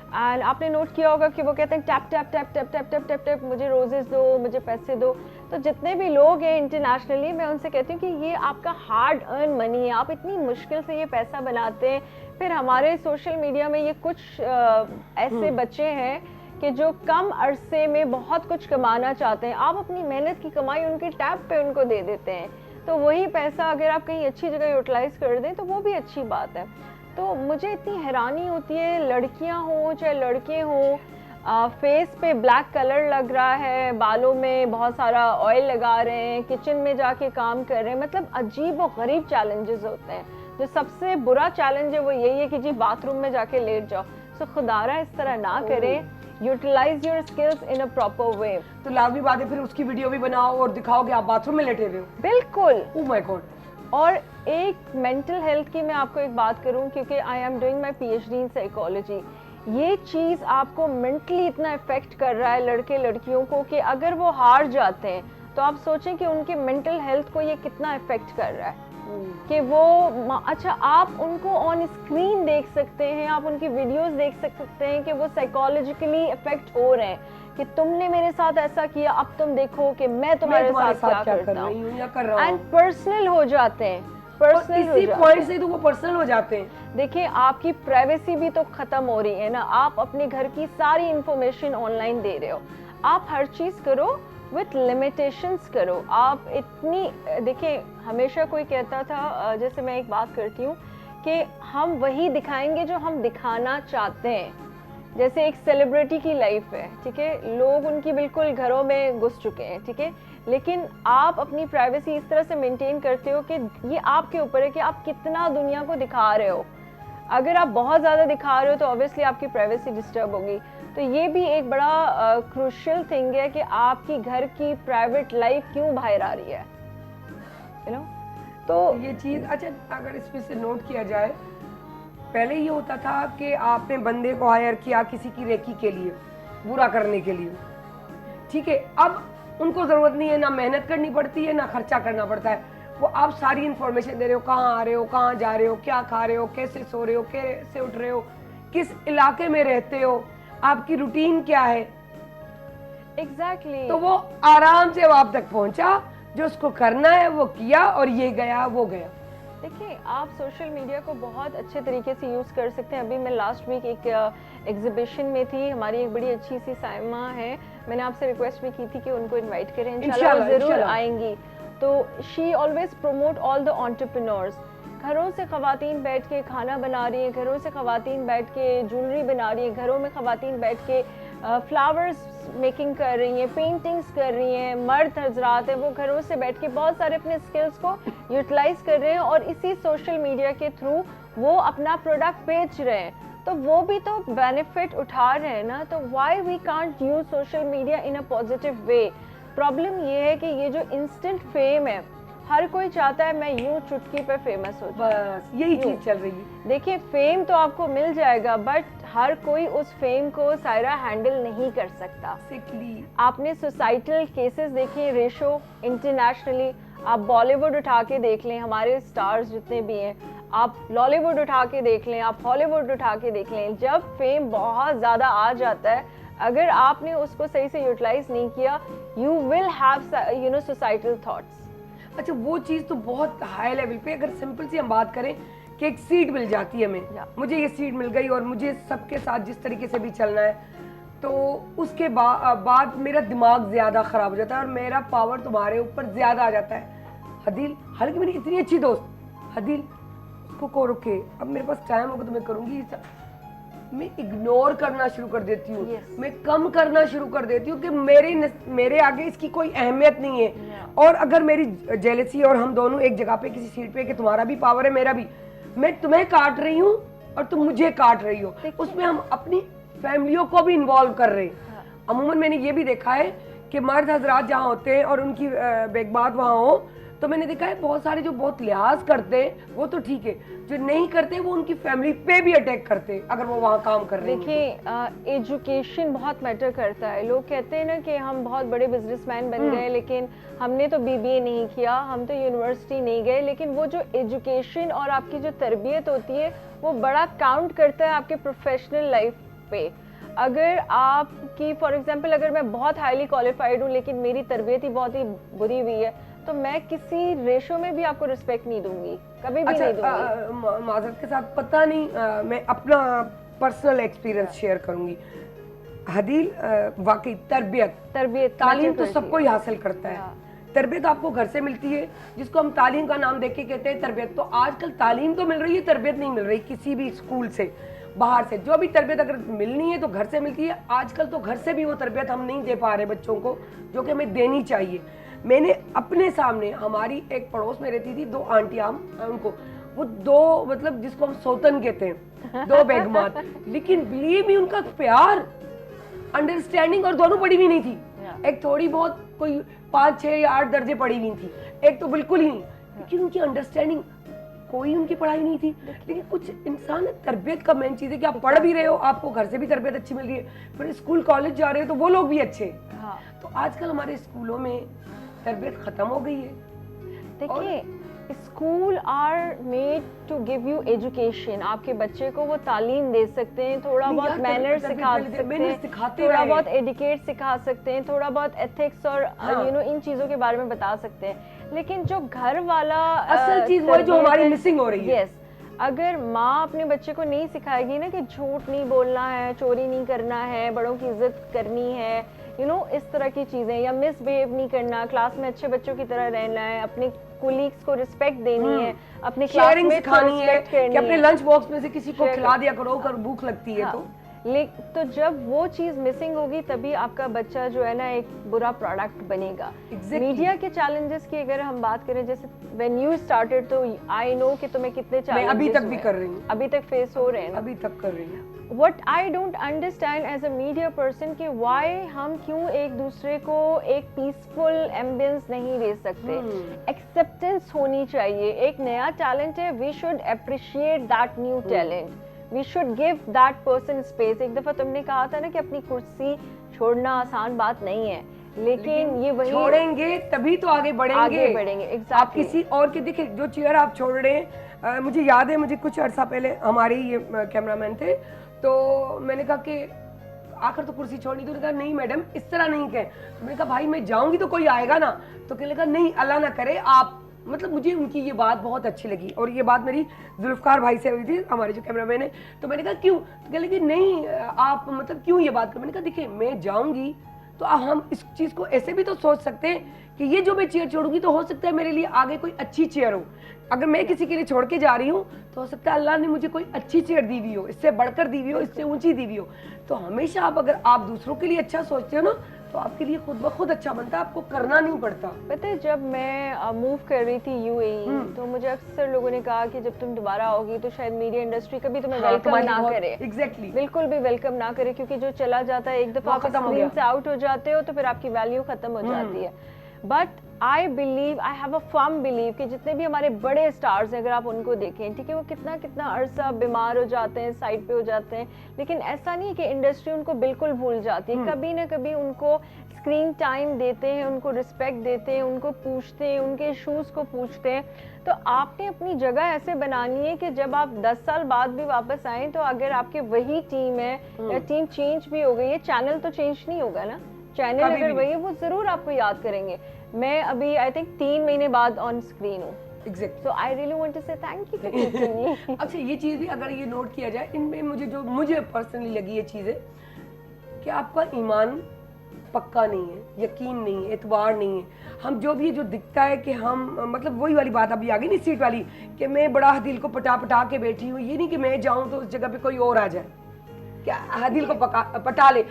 एंड आपने नोट किया होगा कि वो कहते हैं tap tap tap tap tap tap tap tap, मुझे रोजेस दो, मुझे पैसे दो। तो जितने भी लोग हैं इंटरनेशनली, मैं उनसे कहती हूँ कि ये आपका हार्ड अर्न मनी है, आप इतनी मुश्किल से ये पैसा बनाते हैं। फिर हमारे सोशल मीडिया में ये कुछ ऐसे बच्चे हैं कि जो कम अरसे में बहुत कुछ कमाना चाहते हैं, आप अपनी मेहनत की कमाई उनके टैप पे उनको दे देते हैं। तो वही पैसा अगर आप कहीं अच्छी जगह यूटिलाइज कर दें तो वो भी अच्छी बात है। तो मुझे इतनी हैरानी होती है, लड़कियां हों चाहे लड़के हों, फेस पे ब्लैक कलर लग रहा है, बालों में बहुत सारा ऑयल लगा रहे हैं, किचन में जाके काम कर रहे हैं, मतलब अजीब और गरीब चैलेंजेस होते हैं। जो सबसे बुरा चैलेंज है वो यही है कि जी बाथरूम में जाके लेट जाओ। सो खुदारा इस तरह ना करें, utilize your skills in a proper way. तो लाजमी बात है फिर उसकी वीडियो भी बनाओ और दिखाओ कि आप बाथरूम में लेटे हुए हो। बिल्कुल। Oh my God. और एक मेंटल हेल्थ की मैं आपको एक बात करूं, क्योंकि I am doing my PhD in psychology. ये चीज़ आपको मेंटली इतना इफेक्ट कर रहा है लड़के लड़कियों को कि अगर वो हार जाते हैं तो आप सोचें कि उनके मेंटल हेल्थ को ये कितना इफेक्ट कर रहा है। कि वो अच्छा, आप उनको ऑन स्क्रीन देख सकते हैं, आप उनकी वीडियोस देख सकते हैं कि वो साइकोलॉजिकली इफेक्ट हो रहे हैं कि तुमने मेरे साथ ऐसा किया, अब तुम देखो कि मैं तुम्हारे साथ क्या करता हूँ। एंड पर्सनल हो जाते हैं, पर्सनल हो जाते हैं। पॉइंट से तो वो पर्सनल हो जाते हैं। देखिए, आपकी प्राइवेसी भी तो खत्म हो रही है ना। आप अपने घर की सारी इंफॉर्मेशन ऑनलाइन दे रहे हो। आप हर चीज़ करो विथ लिमिटेशंस करो। आप इतनी देखिए, हमेशा कोई कहता था, जैसे मैं एक बात करती हूँ कि हम वही दिखाएंगे जो हम दिखाना चाहते हैं। जैसे एक सेलिब्रिटी की लाइफ है, ठीक है, लोग उनकी बिल्कुल घरों में घुस चुके हैं, ठीक है, लेकिन आप अपनी प्राइवेसी इस तरह से मेंटेन करते हो कि ये आपके ऊपर है कि आप कितना दुनिया को दिखा रहे हो। अगर आप बहुत ज़्यादा दिखा रहे हो तो ऑब्वियसली आपकी प्राइवेसी डिस्टर्ब होगी। तो ये भी एक बड़ा क्रूशियल थिंग है कि आपकी घर की प्राइवेट लाइफ क्यों बाहर आ रही है, यू नो। तो ये चीज़, अच्छा अगर इसमें से नोट किया जाए, पहले ये होता था कि आपने बंदे को हायर किया किसी की रेकी के लिए, बुरा करने के लिए, ठीक है, अब उनको ज़रूरत नहीं है, ना मेहनत करनी पड़ती है ना खर्चा करना पड़ता है। वो आप सारी इन्फॉर्मेशन दे रहे हो, कहाँ आ रहे हो, कहाँ जा रहे हो, क्या खा रहे हो, कैसे सो रहे हो, कैसे उठ रहे हो, किस इलाके में रहते हो, आपकी रूटीन क्या है। एग्जैक्टली। तो वो आराम से वो आप तक पहुंचा, जो उसको करना है वो किया और ये गया वो गया। देखिए, आप सोशल मीडिया को बहुत अच्छे तरीके से यूज़ कर सकते हैं। अभी मैं लास्ट वीक एक एग्जीबिशन में थी, हमारी एक बड़ी अच्छी सी साइमा है, मैंने आपसे रिक्वेस्ट भी की थी कि उनको इनवाइट करें, इंशाल्लाह ज़रूर आएंगी। तो she always promote all the entrepreneurs. घरों से ख़वातीन बैठ के खाना बना रही हैं, घरों से ख़वातीन बैठ के ज्वेलरी बना रही हैं, घरों में ख़वातीन बैठ के फ्लावर्स मेकिंग कर रही हैं, पेंटिंग्स कर रही हैं। मर्द हजरात हैं, वो घरों से बैठ के बहुत सारे अपने स्किल्स को यूटिलाइज कर रहे हैं और इसी सोशल मीडिया के थ्रू वो अपना प्रोडक्ट बेच रहे हैं। तो वो भी तो बेनिफिट उठा रहे हैं ना। तो why we can't use social media in a positive way. Problem ये है कि ये जो इंस्टेंट फेम है, हर कोई चाहता है मैं यूं चुटकी पे फेमस हो जाऊं, बस यही चीज चल रही है। देखिए, फेम तो आपको मिल जाएगा, बट हर कोई उस फेम को सायरा हैंडल नहीं कर सकता। आपने सोसाइटल केसेस देखे, रेशो इंटरनेशनली, आप बॉलीवुड उठा के देख लें, हमारे स्टार्स जितने भी हैं, आप लॉलीवुड उठा के देख लें, आप हॉलीवुड उठा के देख लें, जब फेम बहुत ज़्यादा आ जाता है, अगर आपने उसको सही से यूटिलाइज नहीं किया, you will have societal thoughts. अच्छा, वो चीज़ तो बहुत हाई लेवल पे, अगर सिंपल सी हम बात करें कि एक सीट मिल जाती है हमें, मुझे ये सीट मिल गई और मुझे सबके साथ जिस तरीके से भी चलना है, तो उसके बाद मेरा दिमाग ज़्यादा ख़राब हो जाता है और मेरा पावर तुम्हारे ऊपर ज़्यादा आ जाता है। हदील, हालांकि मेरी इतनी अच्छी दोस्त हदील, उसको को रुके, अब मेरे पास टाइम होगा तो मैं करूँगी, मैं इग्नोर करना शुरू कर देती हूँ, मैं कम करना शुरू कर देती हूँ कि मेरे आगे इसकी कोई अहमियत नहीं है। और अगर मेरी जेलसी और हम दोनों एक जगह पे किसी सीट पे कि तुम्हारा भी पावर है मेरा भी, मैं तुम्हें काट रही हूँ और तुम मुझे काट रही हो, उसमें हम अपनी फैमिलियों को भी इन्वॉल्व कर रहे हैं। अमूमन मैंने ये भी देखा है कि मर्द हजरात जहाँ होते हैं और उनकी बेगबात वहाँ हो, तो मैंने देखा है बहुत सारे जो बहुत लिहाज करते हैं वो तो ठीक है, जो नहीं करते वो उनकी फैमिली पे भी अटैक करते हैं अगर वो वहाँ काम कर रहे हैं। देखिए, एजुकेशन बहुत मैटर करता है। लोग कहते हैं ना कि हम बहुत बड़े बिजनेसमैन बन गए, लेकिन हमने तो बीबीए नहीं किया, हम तो यूनिवर्सिटी नहीं गए, लेकिन वो जो एजुकेशन और आपकी जो तरबियत होती है वो बड़ा काउंट करता है आपके प्रोफेशनल लाइफ पे। अगर आपकी फॉर एग्जांपल, अगर मैं बहुत हाईली क्वालिफाइड हूँ लेकिन मेरी तरबियत ही बहुत ही बुरी हुई है, तो मैं किसी रेशो में भी आपको रिस्पेक्ट नहीं दूंगी, कभी भी नहीं दूंगी। माजरत के साथ पता नहीं, मैं अपना पर्सनल एक्सपीरियंस शेयर करूंगी। हदील, वाकई तरबियत तालीम तो सबको ही हासिल करता है। तरबियत आपको घर से मिलती है, जिसको हम तालीम का नाम देके कहते हैं तरबियत। तो आजकल तालीम तो मिल रही है, तरबियत नहीं मिल रही किसी भी स्कूल से, बाहर से। जो भी तरबियत अगर मिलनी है तो घर से मिलती है। आजकल तो घर से भी वो तरबियत हम नहीं दे पा रहे बच्चों को, जो कि हमें देनी चाहिए। मैंने अपने सामने, हमारी एक पड़ोस में रहती थी 2 आंटियां, उनको वो 2 मतलब जिसको हम सौतन कहते हैं, 2 बेगमात, लेकिन बिलीव मी उनका प्यार, अंडरस्टैंडिंग, और दोनों पढ़ी हुई नहीं थी। एक थोड़ी बहुत कोई 5, 6 या 8 दर्जे पढ़ी हुई थी, एक तो बिल्कुल ही नहीं, लेकिन उनकी अंडरस्टैंडिंग, कोई उनकी पढ़ाई नहीं थी। लेकिन कुछ इंसान, तरबियत का मेन चीज़ है कि आप पढ़ भी रहे हो, आपको घर से भी तरबियत अच्छी मिल रही है, फिर स्कूल कॉलेज जा रहे हो तो वो लोग भी अच्छे। तो आजकल हमारे स्कूलों में तरबियत खत्म हो गई है। देखिए, school are made to give you education. आपके बच्चे को वो तालीम दे सकते हैं, थोड़ा बहुत मैनर सिखा सकते हैं, थोड़ा बहुत एडिकेट सिखा सकते हैं, थोड़ा बहुत एथिक्स और इन चीज़ों के बारे में बता सकते हैं। लेकिन जो घर वाला असल चीज वो है जो हमारी मिसिंग हो रही है। यस, अगर माँ अपने बच्चे को नहीं सिखाएगी ना कि झूठ नहीं बोलना है, चोरी नहीं करना है, बड़ों की इज्जत करनी है, इस तरह की चीज़ें, या मिसबिहेव नहीं करना, क्लास में अच्छे बच्चों की तरह रहना है, अपने कोलीग्स को रिस्पेक्ट देनी है, अपने क्लासमेट को रिस्पेक्ट करनी है, अपने लंच बॉक्स में से किसी को खिला दिया करो अगर भूख लगती है। तो जब वो चीज़ मिसिंग होगी तभी आपका बच्चा जो है ना एक बुरा प्रोडक्ट बनेगा। मीडिया के चैलेंजेस की अगर हम बात करें, जैसे व्हेन यू स्टार्टेड, तो आई नो कि तुम्हें कितने चैलेंजेस अभी तक भी कर रही हूँ, अभी तक फेस हो रहे हैं, अभी तक कर रही हूँ। What I don't understand as a media person कि why हम क्यों एक दूसरे को एक पीसफुल एम्बियंस नहीं दे सकते। एक्सेप्टेंस होनी चाहिए। एक नया टैलेंट है, we should appreciate that new talent, we should give that person space. एक दफा तुमने कहा था ना कि अपनी कुर्सी छोड़ना आसान बात नहीं है, लेकिन ये वही छोड़ेंगे तभी तो आगे बढ़ेंगे। exactly. आप किसी और के, देखिए जो चेयर आप छोड़ रहे हैं, मुझे याद है, मुझे कुछ अर्सा पहले हमारे ये कैमरामैन थे, तो मैंने कहा कि आखिर तो कुर्सी छोड़नी, तो कहा नहीं मैडम इस तरह नहीं कहें। तो मैंने कहा भाई मैं जाऊंगी तो कोई आएगा ना, तो कहने लगा नहीं अल्लाह ना करे आप, मतलब मुझे उनकी ये बात बहुत अच्छी लगी। और ये बात मेरी जुल्फकार भाई से हुई थी, हमारे जो कैमरामैन है। तो मैंने कहा क्यों, तो कहने लगे नहीं आप मतलब क्यों ये बात कर। मैंने कहा देखिए मैं जाऊंगी तो हम इस चीज़ को ऐसे भी तो सोच सकते हैं कि ये जो मैं चेयर छोड़ूंगी तो हो सकता है मेरे लिए आगे कोई अच्छी चेयर हो। अगर मैं किसी के लिए छोड़ के जा रही हूँ तो हो सकता है अल्लाह ने मुझे कोई अच्छी चेयर दी हुई हो, इससे बढ़कर दी हुई हो, इससे ऊंची दी हुई हो। तो हमेशा अगर आप दूसरों के लिए अच्छा सोचते हो ना, तो आपके लिए खुद ब खुद अच्छा बनता है, आपको करना नहीं पड़ता। पता है, जब मैं मूव कर रही थी यूएई, तो मुझे अक्सर लोगों ने कहा कि जब तुम दोबारा आओगी तो शायद मीडिया इंडस्ट्री कभी तुम्हें वेलकम ना करे। एग्जैक्टली, बिल्कुल भी वेलकम ना करे, क्योंकि जो चला जाता है एक दफा आप स्क्रीन से आउट हो जाते हो तो फिर आपकी वैल्यू खत्म हो जाती है। But I have a firm believe कि जितने भी हमारे बड़े स्टार्स हैं, अगर आप उनको देखें, ठीक है, वो कितना कितना अरसा बीमार हो जाते हैं, साइड पे हो जाते हैं, लेकिन ऐसा नहीं है कि इंडस्ट्री उनको बिल्कुल भूल जाती है। कभी ना कभी उनको स्क्रीन टाइम देते हैं, उनको रिस्पेक्ट देते हैं, उनको पूछते हैं, उनके इशूज़ को पूछते हैं। तो आपने अपनी जगह ऐसे बनानी है कि जब आप 10 साल बाद भी वापस आएँ, तो अगर आपके वही टीम है या टीम चेंज भी हो गई है, चैनल तो चेंज नहीं होगा ना, चैनल अगर वही है वो ज़रूर आपको याद करेंगे। मैं अभी आई थिंक 3 महीने बाद ऑन स्क्रीन हूँ। Exact. So I really want to say thank you. अच्छा, ये चीज़ भी अगर ये नोट किया जाए, इनमें मुझे पर्सनली लगी ये चीज़ है कि आपका ईमान पक्का नहीं है, यकीन नहीं है, एतबार नहीं है। हम जो भी जो दिखता है कि हम मतलब वही वाली बात अभी आ गई नहीं सीट वाली, कि मैं बड़ा हदील को पटा के बैठी हूँ। ये नहीं कि मैं जाऊँ तो उस जगह पे कोई और आ जाए, क्या हदील को पटा ले।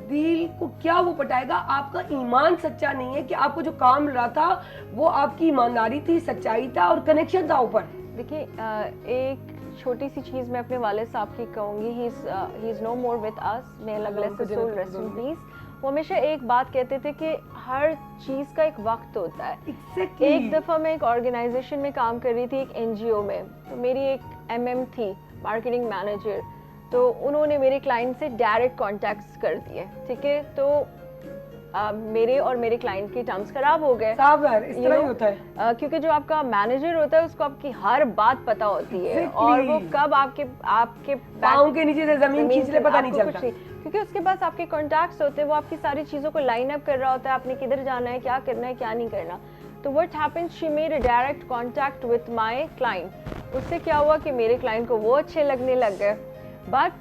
दिल को क्या वो पटाएगा? आपका ईमान सच्चा नहीं है कि आपको जो काम मिल रहा था वो आपकी ईमानदारी थी, सच्चाई था और कनेक्शन था ऊपर। देखिए, एक छोटी सी चीज़ मैं अपने वाले साहब की कहूँगी, he is no more with us, may Allah bless his soul, rest in peace. वो हमेशा एक बात कहते थे कि हर चीज़ का एक वक्त होता है। Exactly. एक दफ़ा मैं एक ऑर्गेनाइजेशन में काम कर रही थी, एक एनजीओ में, तो मेरी एक एमएम थी, मार्केटिंग मैनेजर, तो उन्होंने मेरे क्लाइंट से डायरेक्ट कॉन्टैक्ट्स कर दिए, ठीक है। तो मेरे और मेरे क्लाइंट के टर्म्स खराब हो गए। साहब यार, इस तरह ही होता है। क्योंकि जो आपका मैनेजर होता है उसको आपकी हर बात पता होती है। Exactly. और वो कब आपके पाँव के नीचे से जमीन खींच ले पता नहीं आपको चलता, कुछ नहीं, क्योंकि उसके पास आपके कॉन्टैक्ट्स होते हैं, वो आपकी सारी चीज़ों को लाइन अप कर रहा होता है, आपने किधर जाना है, क्या करना है, क्या नहीं करना। तो what happened, she made a direct contact with my client. उससे क्या हुआ कि मेरे क्लाइंट को वो अच्छे लगने लग गए। बट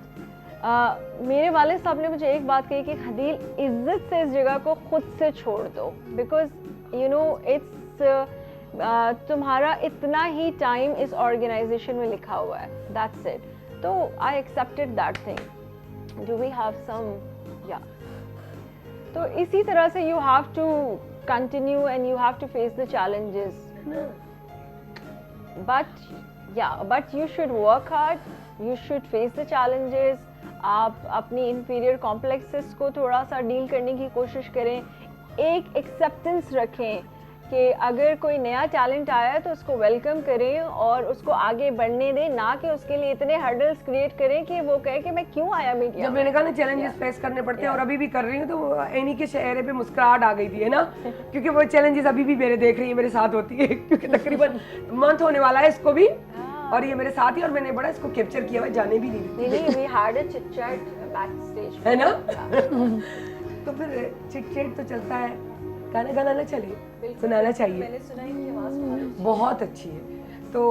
मेरे वाले साहब ने मुझे एक बात कही कि हदील, इज्जत से इस जगह को खुद से छोड़ दो, बिकॉज यू नो इट्स तुम्हारा इतना ही टाइम इस ऑर्गेनाइजेशन में लिखा हुआ है, दैट्स इट। तो I accepted that thing. Do we have some, या तो इसी तरह से you have to continue and you have to face the challenges, but you should work hard, you should face the challenges। आप अपनी inferior complexes को थोड़ा सा डील करने की कोशिश करें, एक एक्सेप्टेंस रखें कि अगर कोई नया टैलेंट आया है तो उसको वेलकम करें और उसको आगे बढ़ने दें, ना कि उसके लिए इतने हर्डल्स क्रिएट करें कि वो कहे कि मैं क्यों आया मीडिया। जब मैंने कहा ना चैलेंजेस फेस करने पड़ते हैं, और अभी भी कर रही हूँ, तो एनी के चेहरे पे मुस्कुराहट आ गई थी, है ना, क्योंकि वो चैलेंजेस अभी भी मेरे देख रही है, मेरे साथ होती है, क्योंकि तकरीबन मंथ होने वाला है इसको भी, और ये मेरे साथ ही, और मैंने बड़ा इसको कैप्चर किया हुआ, जाने भी नहीं नहीं, we had a chit chat backstage, है ना। तो फिर चिट चैट तो चलता है, गाना ना चले, सुनाना चाहिए। मैंने सुना इनकी आवाज़ बहुत अच्छी है। तो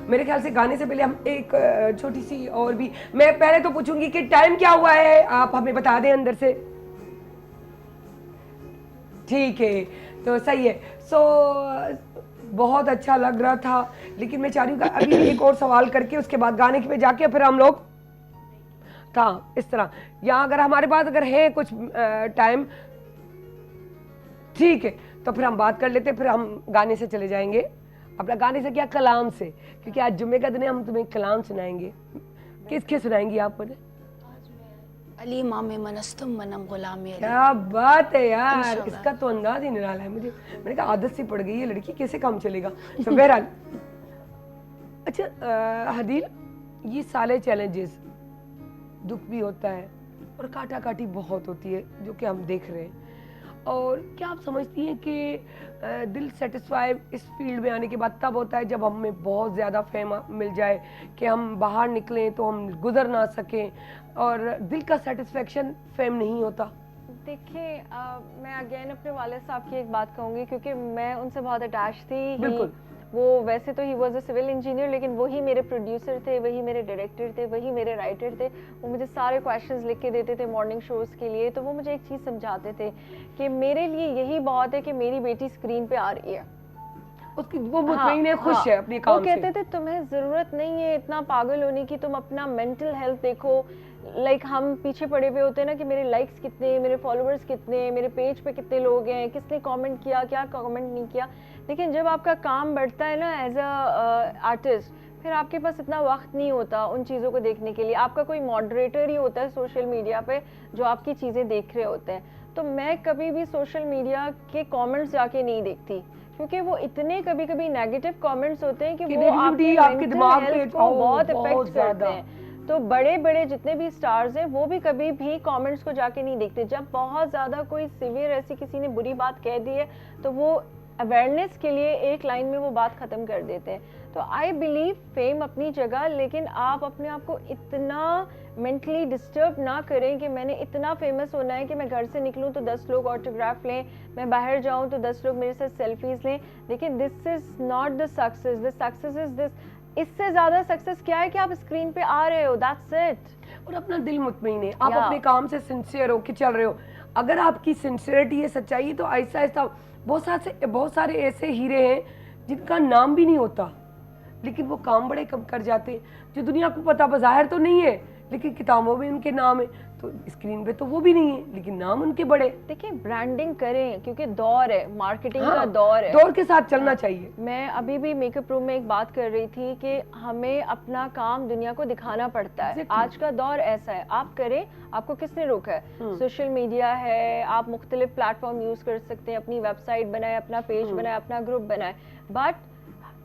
मेरे ख्याल से गाने से पहले हम एक छोटी सी और भी, मैं पहले तो पूछूंगी कि टाइम क्या हुआ है, आप हमें बता दें अंदर से। ठीक है, तो सही है। सो बहुत अच्छा लग रहा था, लेकिन मैं चाह रही हूँ कि अभी एक और सवाल करके उसके बाद गाने पे जाके फिर हम लोग था इस तरह, या अगर हमारे पास अगर है कुछ टाइम, ठीक है, तो फिर हम बात कर लेते, फिर हम गाने से चले जाएंगे। अपना गाने से क्या, कलाम से, क्योंकि आज जुम्मे का दिन है, हम तुम्हें कलाम सुनाएंगे। किसके सुनाएंगी आप मुझे? अली मामे मनस्तुम मनम गुलाम अली। क्या बात है यार, इसका तो अंदाज ही निराला है। मैंने कहा आदत सी पड़ गई है, लड़की कैसे काम चलेगा। तो बहरहाल, अच्छा हदील, ये सारे चैलेंजेस, दुख भी होता है और काटा काटी बहुत होती है, जो कि हम देख रहे हैं। और क्या आप समझती हैं कि दिल सेटिस्फाई इस फील्ड में आने के बाद तब होता है जब हमें बहुत ज़्यादा फेम मिल जाए कि हम बाहर निकलें तो हम गुजर ना सकें, और दिल का सेटिस्फेक्शन फेम नहीं होता? देखिए, मैं अगेन अपने वाले साहब की एक बात कहूँगी, क्योंकि मैं उनसे बहुत अटैच थी। बिल्कुल। वो वैसे तो he was a civil engineer, लेकिन वही मेरे प्रोड्यूसर थे, वही मेरे डायरेक्टर थे, वही मेरे राइटर थे। वो मुझे सारे क्वेश्चंस लिख के देते थे मॉर्निंग शोज़ के लिए। तो वो मुझे एक चीज़ समझाते थे कि मेरे लिए यही बहुत है कि मेरी बेटी स्क्रीन पे आ रही है, उसकी वो मुतमईन है, खुश है अपने काम से। वो कहते थे तुम्हें ज़रूरत नहीं है इतना पागल होने की, तुम अपना मेंटल हेल्थ देखो। लाइक हम पीछे पड़े हुए होते हैं ना कि मेरे लाइक्स कितने हैं, मेरे फॉलोअर्स कितने हैं, मेरे पेज पे कितने लोग हैं, किसने कमेंट किया, क्या कमेंट नहीं किया। लेकिन जब आपका काम बढ़ता है ना एज अ आर्टिस्ट, फिर आपके पास इतना वक्त नहीं होता उन चीज़ों को देखने के लिए, आपका कोई मॉडरेटर ही होता है सोशल मीडिया पे जो आपकी चीज़ें देख रहे होते हैं। तो मैं कभी भी सोशल मीडिया के कमेंट्स जाके नहीं देखती, क्योंकि वो इतने कभी कभी नेगेटिव कमेंट्स होते हैं कि वो आपके दिमाग पे को बहुत इफेक्ट करते हैं। तो बड़े बड़े जितने भी स्टार्स हैं वो भी कभी भी कमेंट्स को जाके नहीं देखते। जब बहुत ज़्यादा कोई सिवियर ऐसी किसी ने बुरी बात कह दी है तो वो अवेयरनेस के लिए एक लाइन में वो बात ख़त्म कर देते हैं। तो आई बिलीव फेम अपनी जगह, लेकिन आप अपने आप को इतना मेंटली डिस्टर्ब ना करें कि मैंने इतना फेमस होना है कि मैं घर से निकलूं तो 10 लोग ऑटोग्राफ लें, मैं बाहर जाऊं तो 10 लोग मेरे साथ सेल्फीज लें। लेकिन this is not the success is this. इससे ज़्यादा सक्सेस क्या है कि आप स्क्रीन पे आ रहे हो, दैट्स इट। और अपना दिल मुतमईन है, आप अपने काम से सिंसियर हो कि चल रहे हो। अगर आपकी सिंसियरिटी है, सच्चाई है, तो आहिस्ता आहिस्ता बहुत सारे ऐसे हीरे हैं जिनका नाम भी नहीं होता लेकिन वो काम बड़े कम कर जाते हैं, जो दुनिया को पता बाहर तो नहीं है लेकिन किताबों में उनके नाम है, तो स्क्रीन पे तो वो भी नहीं है लेकिन नाम उनके बड़े। देखिए ब्रांडिंग करें क्योंकि दौर है, मार्केटिंग का दौर है, दौर के साथ चलना चाहिए। मैं अभी भी मेकअप रूम में एक बात कर रही थी कि हमें अपना काम दुनिया को दिखाना पड़ता है। आज का दौर ऐसा है, आप करें, आपको किसने रोका है? सोशल मीडिया है, आप मुख्तलिफ प्लेटफॉर्म यूज कर सकते हैं, अपनी वेबसाइट बनाए, अपना पेज बनाए, अपना ग्रुप बनाए, बट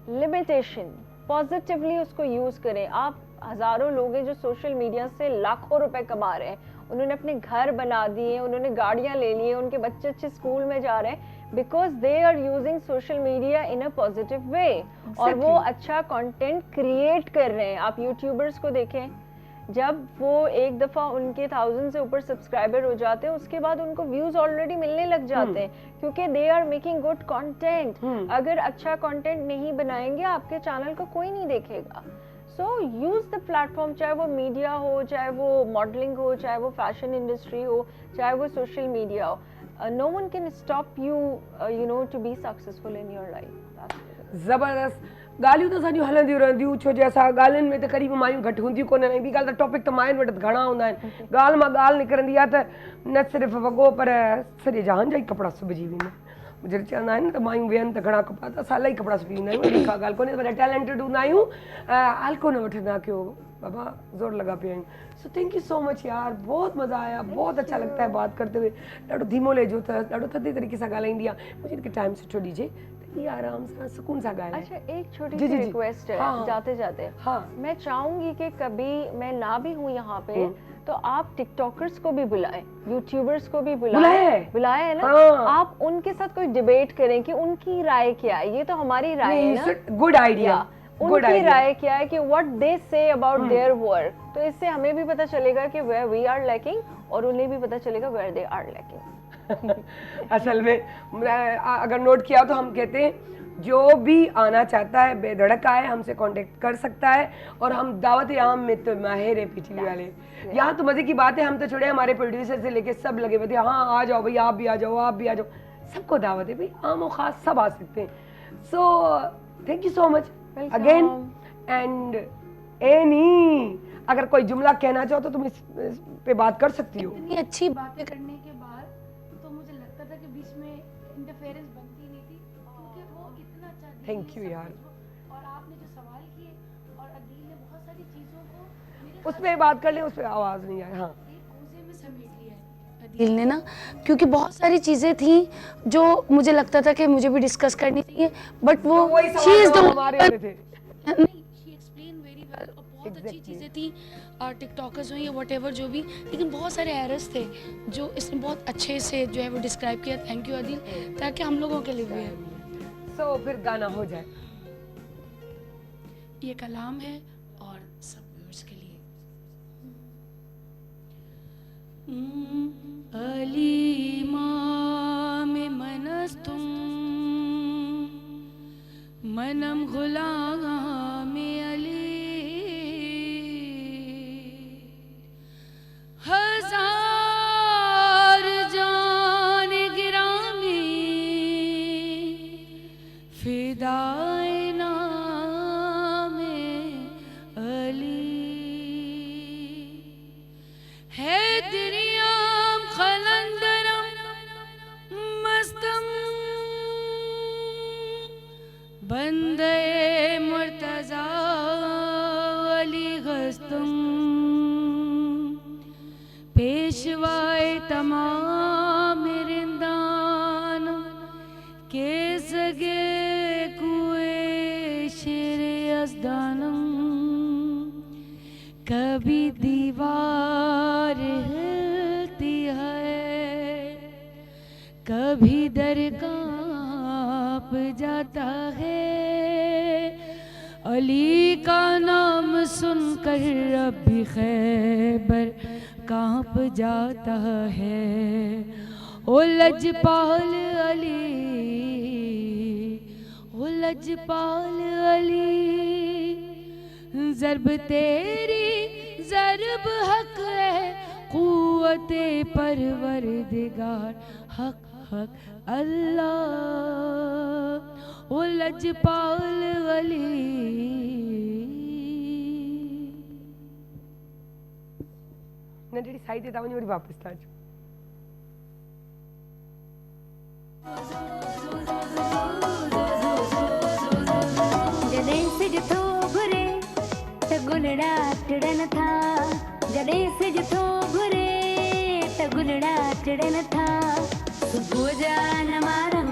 लिमिटेशन, पॉजिटिवली उसको यूज करें। आप हजारों लोग हैं जो सोशल मीडिया से लाखों रुपए कमा रहे हैं, उन्होंने अपने घर बना दिए, उन्होंने गाड़ियां ले ली, उनके बच्चे अच्छे स्कूल में जा रहे हैं because they are using social media in a positive way, और वो अच्छा कंटेंट क्रिएट कर रहे हैं। आप यूट्यूबर्स को देखें, जब वो एक दफ़ा उनके 1000 से ऊपर सब्सक्राइबर हो जाते हैं उसके बाद उनको व्यूज ऑलरेडी मिलने लग जाते हैं, क्योंकि they are making good content. अगर अच्छा कंटेंट नहीं बनाएंगे आपके चैनल को कोई नहीं देखेगा। सो यूज द प्लेटफॉर्म, चाहे वो मीडिया हो, चाहे वो मॉडलिंग हो, चाहे वो फैशन इंडस्ट्री हो, चाहे वो सोशल मीडिया हो। No one can stop you you know to be successful in your life. ज़बरदस्त ॻाल्हियूं त असांजूं हलंदियूं रहंदियूं, छो जो असां ॻाल्हियुनि में त क़रीब मायूं घटि हूंदियूं कोन आहिनि। ॿी ॻाल्हि त टॉपिक त मायुनि वटि घणा हूंदा आहिनि, ॻाल्हि मां ॻाल्हि निकिरंदी आहे त न सिर्फ़ु वॻो पर सॼे जहान जा ई कपिड़ा सिबिजी वेंदा आहिनि। जॾहिं चवंदा आहिनि न त मायूं वेहनि त घणा कपिड़ा, त असां इलाही कपिड़ा सिबी वेंदा आहियूं, अहिड़ी का ॻाल्हि कोन्हे, पर टैलेंटेड हूंदा आहियूं, हल्को न वठंदा कयो बाबा, ज़ोर लगा पिया आहियूं। So thank you so much यार, बहुत मज़ा आया, बहुत अच्छा लगता है बात करते हुए। ॾाढो धीमो लहजो अथसि, ॾाढो थधे तरीक़े सां ॻाल्हाईंदी आहे, मुझे इनके टाइम सुठो ॾिजे त ये आराम सां सुकून सां ॻाल्हाए। अच्छा, एक छोटी सी रिक्वेस्ट है जाते जाते, मैं चाहूंगी कि कभी मैं ना भी हूँ यहाँ पे तो आप टिकटॉकर्स को भी बुलाएं, यूट्यूबर्स को भी बुलाएं है ना, आप उनके साथ कोई डिबेट करें कि उनकी राय क्या है। ये तो हमारी राय है ना, गुड आइडिया, उनकी राय क्या है कि what they say about their work, तो इससे हमें भी पता चलेगा कि वेयर वी आर लैकिंग और उन्हें भी पता चलेगा वेयर दे आर लैकिंग। असल में अगर नोट किया तो हम कहते हैं जो भी आना चाहता है बेधड़क आए, हमसे कांटेक्ट कर सकता है, और हम दावत आम में तो माहिर है पीटीवी वाले। यहाँ तो मजे की बात है, हम तो छोड़े, हमारे प्रोड्यूसर से लेके सब लगे हुए थे, हाँ आ जाओ भाई, आप भी आ जाओ, आप भी आ जाओ, सबको दावत है भाई, आम और खास सब आ सकते हैं। So thank you so much again. And any अगर कोई जुमला कहना चाहो तो तुम इस पे बात कर सकती हो। इतनी अच्छी बातें करने के बाद तो मुझे लगता था कि बीच में इंटरफेरेंस बनती नहीं थी, क्योंकि वो इतना अच्छा दिल थैंक यू सब यार। कुछ, और आपने जो सवाल किए और अदील ने बहुत सारी चीज़ों को मेरे उस पे बात कर ले, उस पे आवाज़ नहीं आए। हाँ, एक कोसे में समेट लिया है अदील ने ना, क्योंकि बहुत सारी चीज़ें थी जो मुझे लगता था कि मुझे भी डिस्कस करनी चाहिए, बट वो शी इज़ द हमारे वाले थे। नहीं, शी एक्सप्लेन वेरी वेल, और बहुत अच्छी चीज़ें थी, टिकटॉकर्स हुई या व्हाटएवर जो भी, लेकिन बहुत सारे एरर्स थे जो इसने बहुत अच्छे से जो है वो डिस्क्राइब किया। थैंक यू अदील, ताकि हम लोगों के लिए भी है। सो फिर गाना हो जाए। ये कलाम है और सब व्यूअर्स के लिए। अलीमा में मनस्तुम मनम गुलाम अली, हजार जान गिरामी फिदाए नामे अली, है दुनियाम खलंदरम मस्तम बंदे वस्तुम पेशवाए तमाम रिंदान के सगे कुए शेर यज़दानम कभी दीवार हिलती है कभी दर कांप जाता है अली का नाम सुनकर रब्बी खैबर कांप जाता है ओ लजपाल अली ओ लजपाल अली ज़र्ब तेरी ज़र्ब हक है क़ुव्वते परवरदिगार हक हक अल्लाह ओ लजपाल अली नंढड़ी साइड ते तव्हां वरी वापसि था अचो जॾहिं सिज थो घुरे त गुलड़ा टिड़न था जॾहिं सिज थो घुरे त गुलड़ा टिड़न था सुबुह जा नवा रंग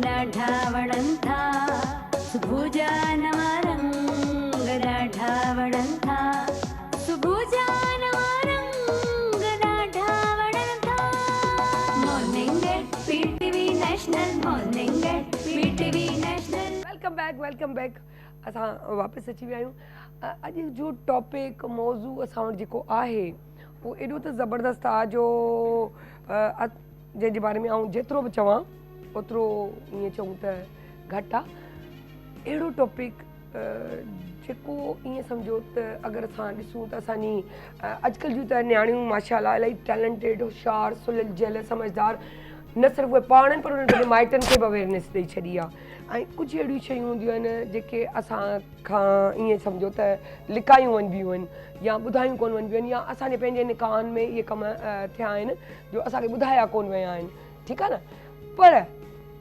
ॾाढा वणनि था सुबुह जा नवा रंग ॾाढा वणनि था सुबुह जा नवा रंग ॾाढा वणनि था morning at PTV national morning at PTV national welcome back असां वापसि अची विया आहियूं अॼु जो टॉपिक मौज़ू असां वटि जेको आहे उहो एॾो त ज़बरदस्त आहे जो जंहिंजे बारे में आउं जेतिरो बि चवां ओतिरो ईअं चऊं त घटि आहे अहिड़ो टॉपिक जेको ईअं सम्झो त अगरि असां ॾिसूं त असांजी अॼुकल्ह जूं त नियाणियूं माशाअल्लाह इलाही टैलेंटेड होशियारु सुलझियल समझदार न सिर्फ़ु उहे पाण आहिनि पर उन्हनि पंहिंजे माइटनि खे बि अवेयरनेस ॾेई छॾी आहे ऐं कुझु अहिड़ियूं शयूं हूंदियूं आहिनि जेके असां खां ईअं सम्झो त लिकायूं वञिबियूं आहिनि या ॿुधायूं कोन वञिबियूं आहिनि या असांजे पंहिंजे निकाहनि में इहे कम थिया आहिनि जो असांखे ॿुधाया कोन विया आहिनि ठीकु आहे न पर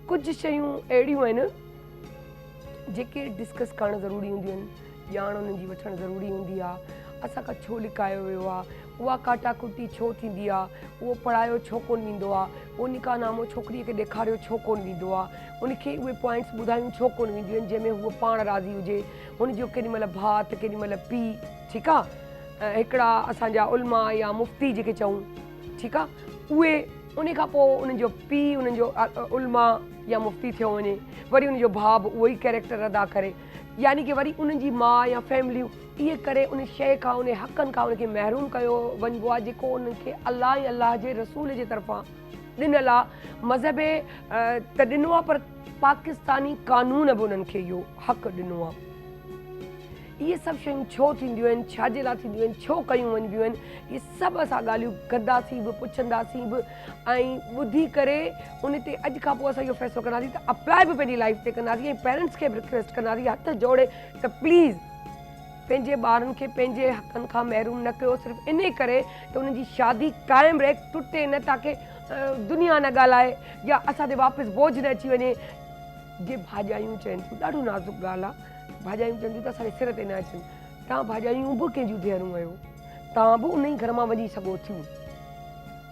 कुझु शयूं अहिड़ियूं आहिनि जेके डिस्कस करणु ज़रूरी हूंदियूं आहिनि ॼाण उन्हनि जी वठणु ज़रूरी हूंदी आहे असांखां छो लिकायो वियो आहे उहा काटाकुटी छो थींदी आहे उहो पढ़ायो छो कोन वेंदो आहे उहो निकाहनामो छोकिरीअ खे ॾेखारियो छो कोन वेंदो आहे उनखे उहे पॉइंट्स ॿुधायूं छो कोन वेंदियूं आहिनि जंहिंमें हूअ पाण राज़ी हुजे हुनजो केॾीमहिल भाउ त केॾीमहिल पीउ ठीकु आहे हिकिड़ा असांजा उलमा या मुफ़्ती जेके चऊं ठीकु आहे उहे उन खां पोइ उन्हनि जो पीउ उन्हनि जो उलमा या मुफ़्ती थियो वञे वरी उनजो भाउ बि उहो ई कैरेक्टर अदा करे यानी कि वरी उन्हनि जी माउ या फैमिलियूं इहे करे उन शइ खां उन हक़नि खां उनखे महरूम कयो वञिबो आहे जेको उनखे अलाह ऐं अलाह जे रसूल जे तरफ़ां ॾिनल आहे मज़हब त ॾिनो आहे पर पाकिस्तानी कानून बि उन्हनि खे इहो हक़ु ॾिनो आहे इहे सभु शयूं छो थींदियूं आहिनि छाजे लाइ थींदियूं आहिनि छो कयूं वञिबियूं आहिनि इहे सभु असां ॻाल्हियूं कंदासीं बि पुछंदासीं बि ऐं ॿुधी करे उन ते अॼु खां पोइ असां इहो फ़ैसिलो कंदासीं त अप्लाई बि पंहिंजी लाइफ ते कंदासीं ऐं पेरेंट्स खे बि रिक्वेस्ट कंदासीं हथ जोड़े त प्लीज़ पंहिंजे ॿारनि खे पंहिंजे हक़नि खां महरूम न कयो सिर्फ़ु इन करे त उन्हनि जी शादी क़ाइमु रहे टुटे न ताकी दुनिया न ॻाल्हाए या असां ते वापसि बोझ न अची वञे जे भाॼायूं चवनि थियूं ॾाढो नाज़ुक ॻाल्हि आहे भाॼायूं चवनि थियूं त असांजे सिर ते न अचनि तव्हां भाॼायूं बि कंहिंजूं धीअरूं आहियो तव्हां बि उन ई घर मां वञी सघो थियूं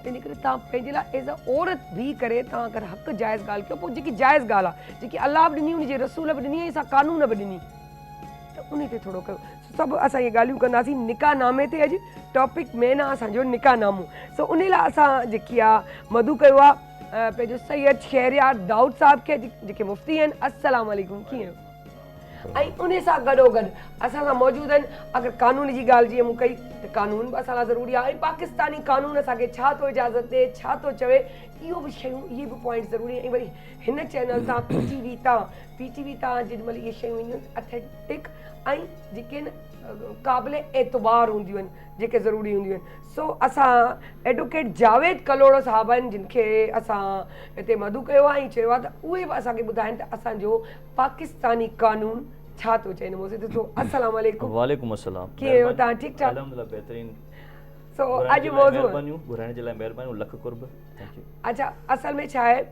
तंहिंजे करे तव्हां पंहिंजे लाइ एज़ अ औरत बीह करे तव्हां अगरि हक़ु जाइज़ ॻाल्हि कयो पोइ जेकी जाइज़ ॻाल्हि आहे जेकी अलाह बि ॾिनी उनजे रसूल बि ॾिनी असां कानून बि ॾिनी त उन ते थोरो कयो सभु असां इहे ॻाल्हियूं कंदासीं निकाहनामे ते अॼु टॉपिक मेन आहे असांजो निकाहनामो सो उन लाइ असां जेकी आहे मधु कयो आहे पंहिंजो सैयद शहरयार दाऊद साहिब खे जेके मुफ़्ती आहिनि अस्सलाम वालेकुम कीअं ऐं उन सां गॾोगॾु असां सां मौजूदु आहिनि अगरि कानून जी ॻाल्हि जीअं मूं कई त कानून बि असां लाइ ज़रूरी आहे ऐं पाकिस्तानी कानून असांखे छा थो इजाज़त ॾे छा थो चवे इहो बि शयूं इहे बि पॉइंट ज़रूरी आहिनि ऐं वरी हिन चैनल तां पीटीवी तां जेॾीमहिल इहे शयूं ईंदियूं आहिनि अथेंटिक ऐं जेके न क़ाबिल एतबार हूंदियूं आहिनि जेके ज़रूरी हूंदियूं आहिनि सो असां एडवोकेट जावेद कलोड़ो साहब आहिनि जिन खे असां हिते मधु कयो आहे ऐं चयो आहे त उहे बि असांखे ॿुधाइनि त असांजो पाकिस्तानी कानून छा थो चए मूंखे ॾिसो अस्सलाम वालेकुम वालेकुम अस्सलाम कीअं आहियो तव्हां ठीकु ठाक अल्हम्दुलिल्लाह बहितरीन सो अॼु मौज़ू घुराइण जे लाइ महिरबानी लख कुर्ब थैंक यू अच्छा असल में छा आहे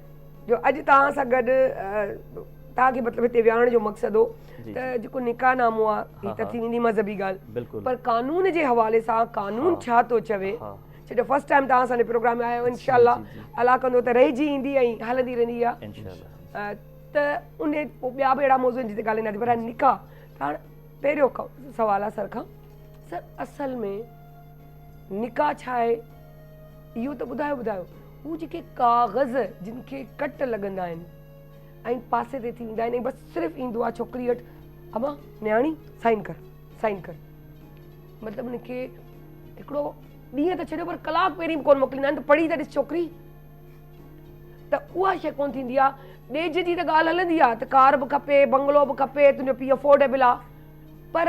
जो अॼु तव्हां सां गॾु तव्हांखे मतिलबु हिते विहण जो मक़सदु हो जी। त जेको निकाह नामो आहे हीअ त हा। थी वेंदी मज़हबी ॻाल्हि, बिल्कुलु। पर कानून जे हवाले सां कानून हा। छा थो चवे? हा। छो फर्स्ट टाइम तव्हां असांजे प्रोग्राम में आयो, इंशाल्लाह जी। अलाह कंदो त रहिजी ईंदी ऐं हलंदी रहंदी आहे। इंशाल्लाह। त उन पोइ ॿिया बि अहिड़ा मौज़ू आहिनि जिते ॻाल्हाईंदासीं, पर निकाह त हाणे पहिरियों सवाल आहे सर खां, सर असल में निकाह छा आहे इहो त ॿुधायो हू जेके काग़ज़ जिन खे कट लॻंदा आहिनि ऐं पासे ते थी वेंदा आहिनि ऐं बसि सिर्फ़ु ईंदो आहे छोकिरी वटि, अमा न्याणी साइन कर, मतिलबु उनखे हिकिड़ो ॾींहं त छॾियो पर कलाक पहिरीं बि कोन मोकिलींदा आहिनि त पढ़ी त ॾिस छोकिरी, त उहा शइ कोन थींदी आहे। ॾेज जी त ॻाल्हि हलंदी आहे त कार बि खपे, बंगलो बि खपे, तुंहिंजो पीउ अफोर्डेबल आहे, पर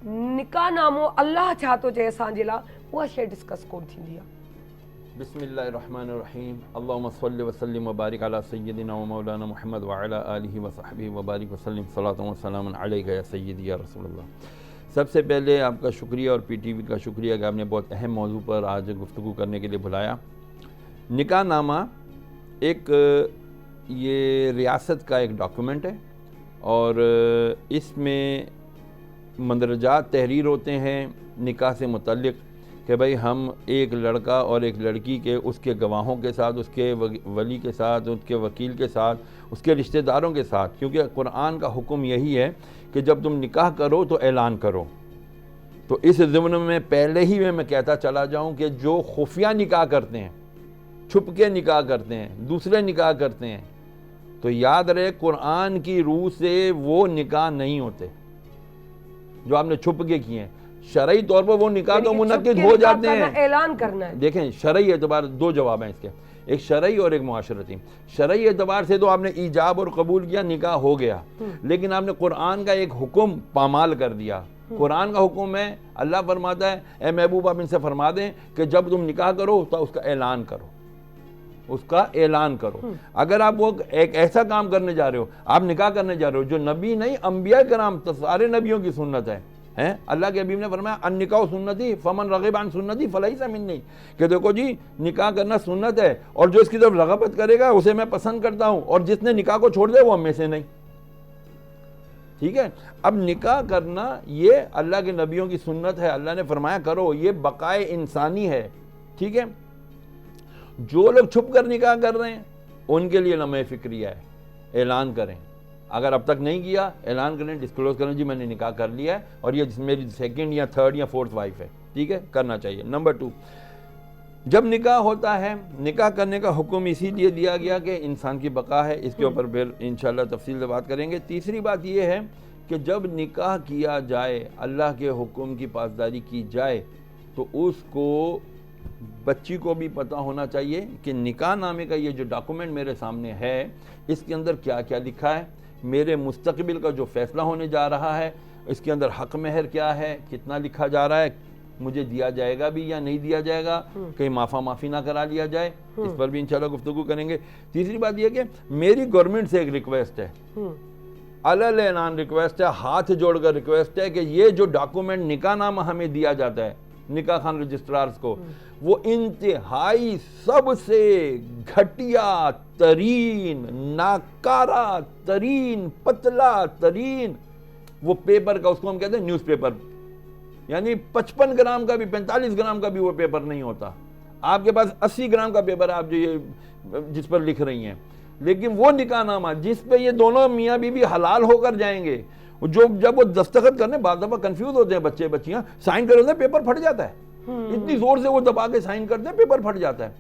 निकाह नामो अल्लाह छा थो चए असांजे लाइ उहा शइ डिस्कस कोन थींदी आहे। बिस्मिल्लाहिर्रहमानिर्रहीम, अल्लाहुम्मा सल्लि व सल्लिम व बारिक अला सय्यदिना व मौलाना मुहम्मद व अला आलिहि व सहबिहि व बारिक व सल्लिम सलातु व सलामुन अलैका या सय्यदी या रसूलल्लाह। सबसे पहले आपका शुक्रिया और पीटीवी का शुक्रिया कि आपने बहुत अहम मौजू पर आज गुफ्तगू करने के लिए बुलाया। निकाह नामा एक ये रियासत का एक डॉक्यूमेंट है और इसमें मंदरजात तहरीर होते हैं निकाह से मुतल्लिक़ कि भाई हम एक लड़का और एक लड़की के उसके गवाहों के साथ, उसके वली के साथ, उसके वकील के साथ, उसके रिश्तेदारों के साथ, क्योंकि कुरान का हुक्म यही है कि जब तुम निकाह करो तो ऐलान करो। तो इस ज़िम्न में पहले ही मैं कहता चला जाऊं कि जो खुफिया निकाह करते हैं, छुप के निकाह करते हैं, दूसरे निकाह करते हैं, तो याद रहे कुरान की रूह से वो निकाह नहीं होते जो आपने छुप के किए हैं। शरई तौर पर वो निकाह तो मुनक्किद हो जाते हैं, ऐलान करना है। देखें शरई एतबार दो जवाब हैं इसके, एक शरई और एक मुआशरती। शरई एतबार से तो आपने ईजाब और कबूल किया, निकाह हो गया, लेकिन आपने कुरान का एक हुक्म पामाल कर दिया। कुरान का हुक्म है, अल्लाह फरमाता है ए महबूब आप इनसे फरमा दें कि जब तुम निकाह करो तो उसका ऐलान करो, उसका ऐलान करो। अगर आप वो एक ऐसा काम करने जा रहे हो, आप निकाह करने जा रहे हो जो नबी नहीं अंबिया कराम तो सारे नबियों की सुन्नत है, हैं? अल्लाह के हबीब ने फरमाया अन निकाह सुन्नती फमन रग़िब अन सुन्नती फलैसा मिन्नी, कि देखो जी निकाह करना सुन्नत है और जो इसकी तरफ रग़बत करेगा उसे मैं पसंद करता हूँ, और जिसने निकाह को छोड़ दे वो हम में से नहीं। ठीक है, अब निकाह करना ये अल्लाह के नबियों की सुन्नत है, अल्लाह ने फरमाया करो, ये बकाए इंसानी है। ठीक है, जो लोग छुप कर निकाह कर रहे हैं उनके लिए लम्हे फिक्रिया है, ऐलान करें। अगर अब तक नहीं किया ऐलान करें, डिस्क्लोज करें जी मैंने निकाह कर लिया है और ये मेरी सेकंड या थर्ड या फोर्थ वाइफ है। ठीक है, करना चाहिए। नंबर 2, जब निकाह होता है, निकाह करने का हुक्म इसीलिए दिया गया कि इंसान की बका है, इसके ऊपर फिर इंशाल्लाह तफसील से बात करेंगे। तीसरी बात यह है कि जब निकाह किया जाए, अल्लाह के हुक्म की पासदारी की जाए, तो उसको बच्ची को भी पता होना चाहिए कि निकाह नामे का ये जो डॉक्यूमेंट मेरे सामने है इसके अंदर क्या क्या लिखा है, मेरे मुस्तकबिल का जो फैसला होने जा रहा है इसके अंदर हक महर क्या है, कितना लिखा जा रहा है, मुझे दिया जाएगा भी या नहीं दिया जाएगा, कहीं माफ़ी ना करा लिया जाए, इस पर भी इंशाल्लाह गुफ्तगू करेंगे। तीसरी बात यह कि मेरी गवर्नमेंट से एक रिक्वेस्ट है, अलल ऐलान रिक्वेस्ट है, हाथ जोड़कर रिक्वेस्ट है कि ये जो डॉक्यूमेंट निकाह नामा हमें दिया जाता है निकाह खान रजिस्ट्रार्स को, वो इंतहाई सबसे घटिया तरीन, नाकारा तरीन, पतला तरीन वो पेपर का, उसको हम कहते हैं न्यूज़पेपर, यानी 55 ग्राम का भी 45 ग्राम का भी वो पेपर नहीं होता। आपके पास 80 ग्राम का पेपर आप जो ये जिस पर लिख रही हैं, लेकिन वो निकाहनामा जिस पे ये दोनों मियाँ बीवी हलाल होकर जाएंगे, जो जब वो दस्तखत करने बाद दफा कंफ्यूज होते हैं बच्चे बच्चियां, साइन कर होते हैं पेपर फट जाता है, इतनी जोर से वो दबा के साइन करते हैं पेपर फट जाता है,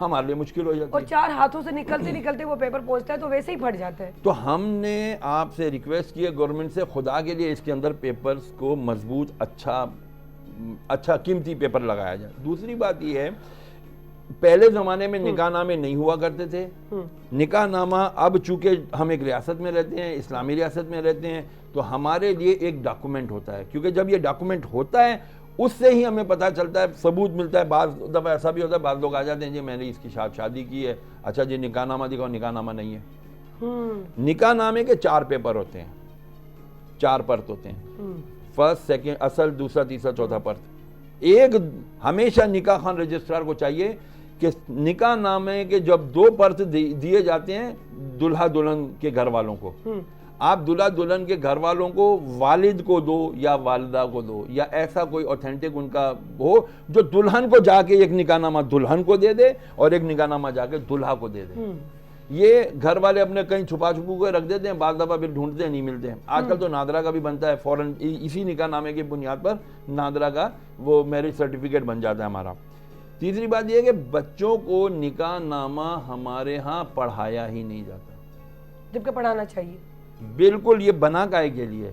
हमारे लिए मुश्किल हो जाती है। और 4 हाथों से निकलते निकलते वो पेपर पहुंचता है तो वैसे ही फट जाता है। तो हमने आपसे रिक्वेस्ट की है गवर्नमेंट से, खुदा के लिए इसके अंदर पेपर्स को मजबूत अच्छा कीमती पेपर लगाया जाए। दूसरी बात यह है, पहले ज़माने में निकाहनामे नहीं हुआ करते थे, निकाहनामा अब चूँकि हम एक रियासत में रहते हैं, इस्लामी रियासत में रहते हैं, तो हमारे लिए एक डॉक्यूमेंट होता है, क्योंकि जब ये डॉक्यूमेंट होता है उससे ही हमें पता चलता है, सबूत मिलता है। बाज़ दफ़ा ऐसा भी होता है, बाद लोग आ जाते हैं जी मैंने इसकी शादी की है, अच्छा जी निकाहनामा दिखाओ, निकाहनामा नहीं है। निकाहनामे के 4 पेपर होते हैं, 4 परत होते हैं, फर्स्ट सेकंड असल, दूसरा तीसरा चौथा परत। एक हमेशा निकाह खान रजिस्ट्रार को चाहिए कि निकाह नामे के जब 2 पर्च दिए जाते हैं दुल्हा दुल्हन के घर वालों को, आप दुल्हा दुल्हन के घर वालों को वालिद को दो या वालिदा को दो, या ऐसा कोई ऑथेंटिक उनका हो जो दुल्हन को जाके एक निकाहनामा दुल्हन को दे दे और एक निकाहनामा जाके दुल्हा को दे दे। ये घर वाले अपने कहीं छुपा छुपू के रख देते हैं, बाद दफा फिर ढूंढते हैं, नहीं मिलते हैं। आजकल तो नादरा का भी बनता है फौरन, इसी निकाहनामे की बुनियाद पर नादरा का वो मैरिज सर्टिफिकेट बन जाता है हमारा। तीसरी बात यह है कि बच्चों को निकाहनामा हमारे यहाँ पढ़ाया ही नहीं जाता, जबकि पढ़ाना चाहिए। बिल्कुल, ये बना काहे के लिए?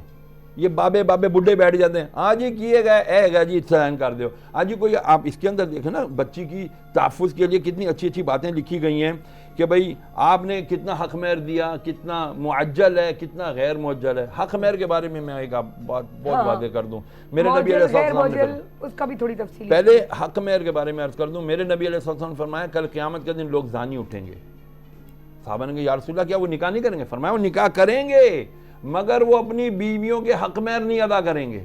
ये बाबे बाबे बुढ़े बैठ जाते हैं, आज ही किए गए ऐगा जी साइन कर दो। आज ही कोई, आप इसके अंदर देखें ना, बच्ची की तहफ़्फ़ुज़ के लिए कितनी अच्छी अच्छी बातें लिखी गई हैं कि भाई आपने कितना हक महर दिया, कितना मुअज्जल है, कितना गैर मुअज्जल है। हक महर के बारे में मैं एक बात बहुत वादे कर दूं, मेरे नबी अलैहिस्सलाम ने उसका भी थोड़ी तफसील, पहले हक महर के बारे में अर्ज कर दूं। मेरे नबी अलैहिस्सलाम ने फरमाया कल क़यामत के दिन लोग ज़ानी उठेंगे। साहबा ने कहा या रसूलल्लाह क्या वो निकाह नहीं करेंगे? फरमाया वो निकाह करेंगे मगर वो अपनी बीवियों के हक महर नहीं अदा करेंगे।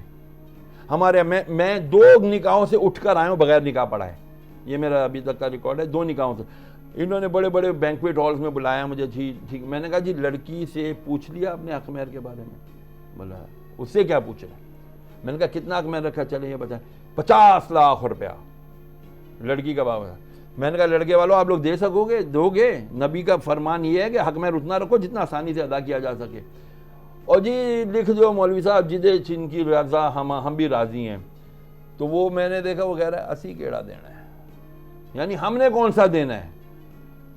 हमारे मैं 2 निकाहों से उठकर आया हूँ बगैर निकाह पढ़ाए, ये मेरा अभी तक का रिकॉर्ड है। 2 निकाहों से इन्होंने बड़े बड़े बैंक्वेट हॉल्स में बुलाया मुझे, ठीक। मैंने कहा जी लड़की से पूछ लिया अपने हक महर के बारे में? बोला उससे क्या पूछ रहे? मैंने कहा कितना हक महर रखा? चले ये बताएं। 50 लाख रुपया लड़की का बाबा। मैंने कहा लड़के वालों आप लोग दे सकोगे? दोगे? नबी का फरमान ये है कि हक महर उतना रखो जितना आसानी से अदा किया जा सके। और जी लिख दो मौलवी साहब जिदे जिनकी रजा हम भी राजी हैं। तो वो मैंने देखा वो कह रहा है 80 केड़ा देना है, यानी हमने कौन सा देना है?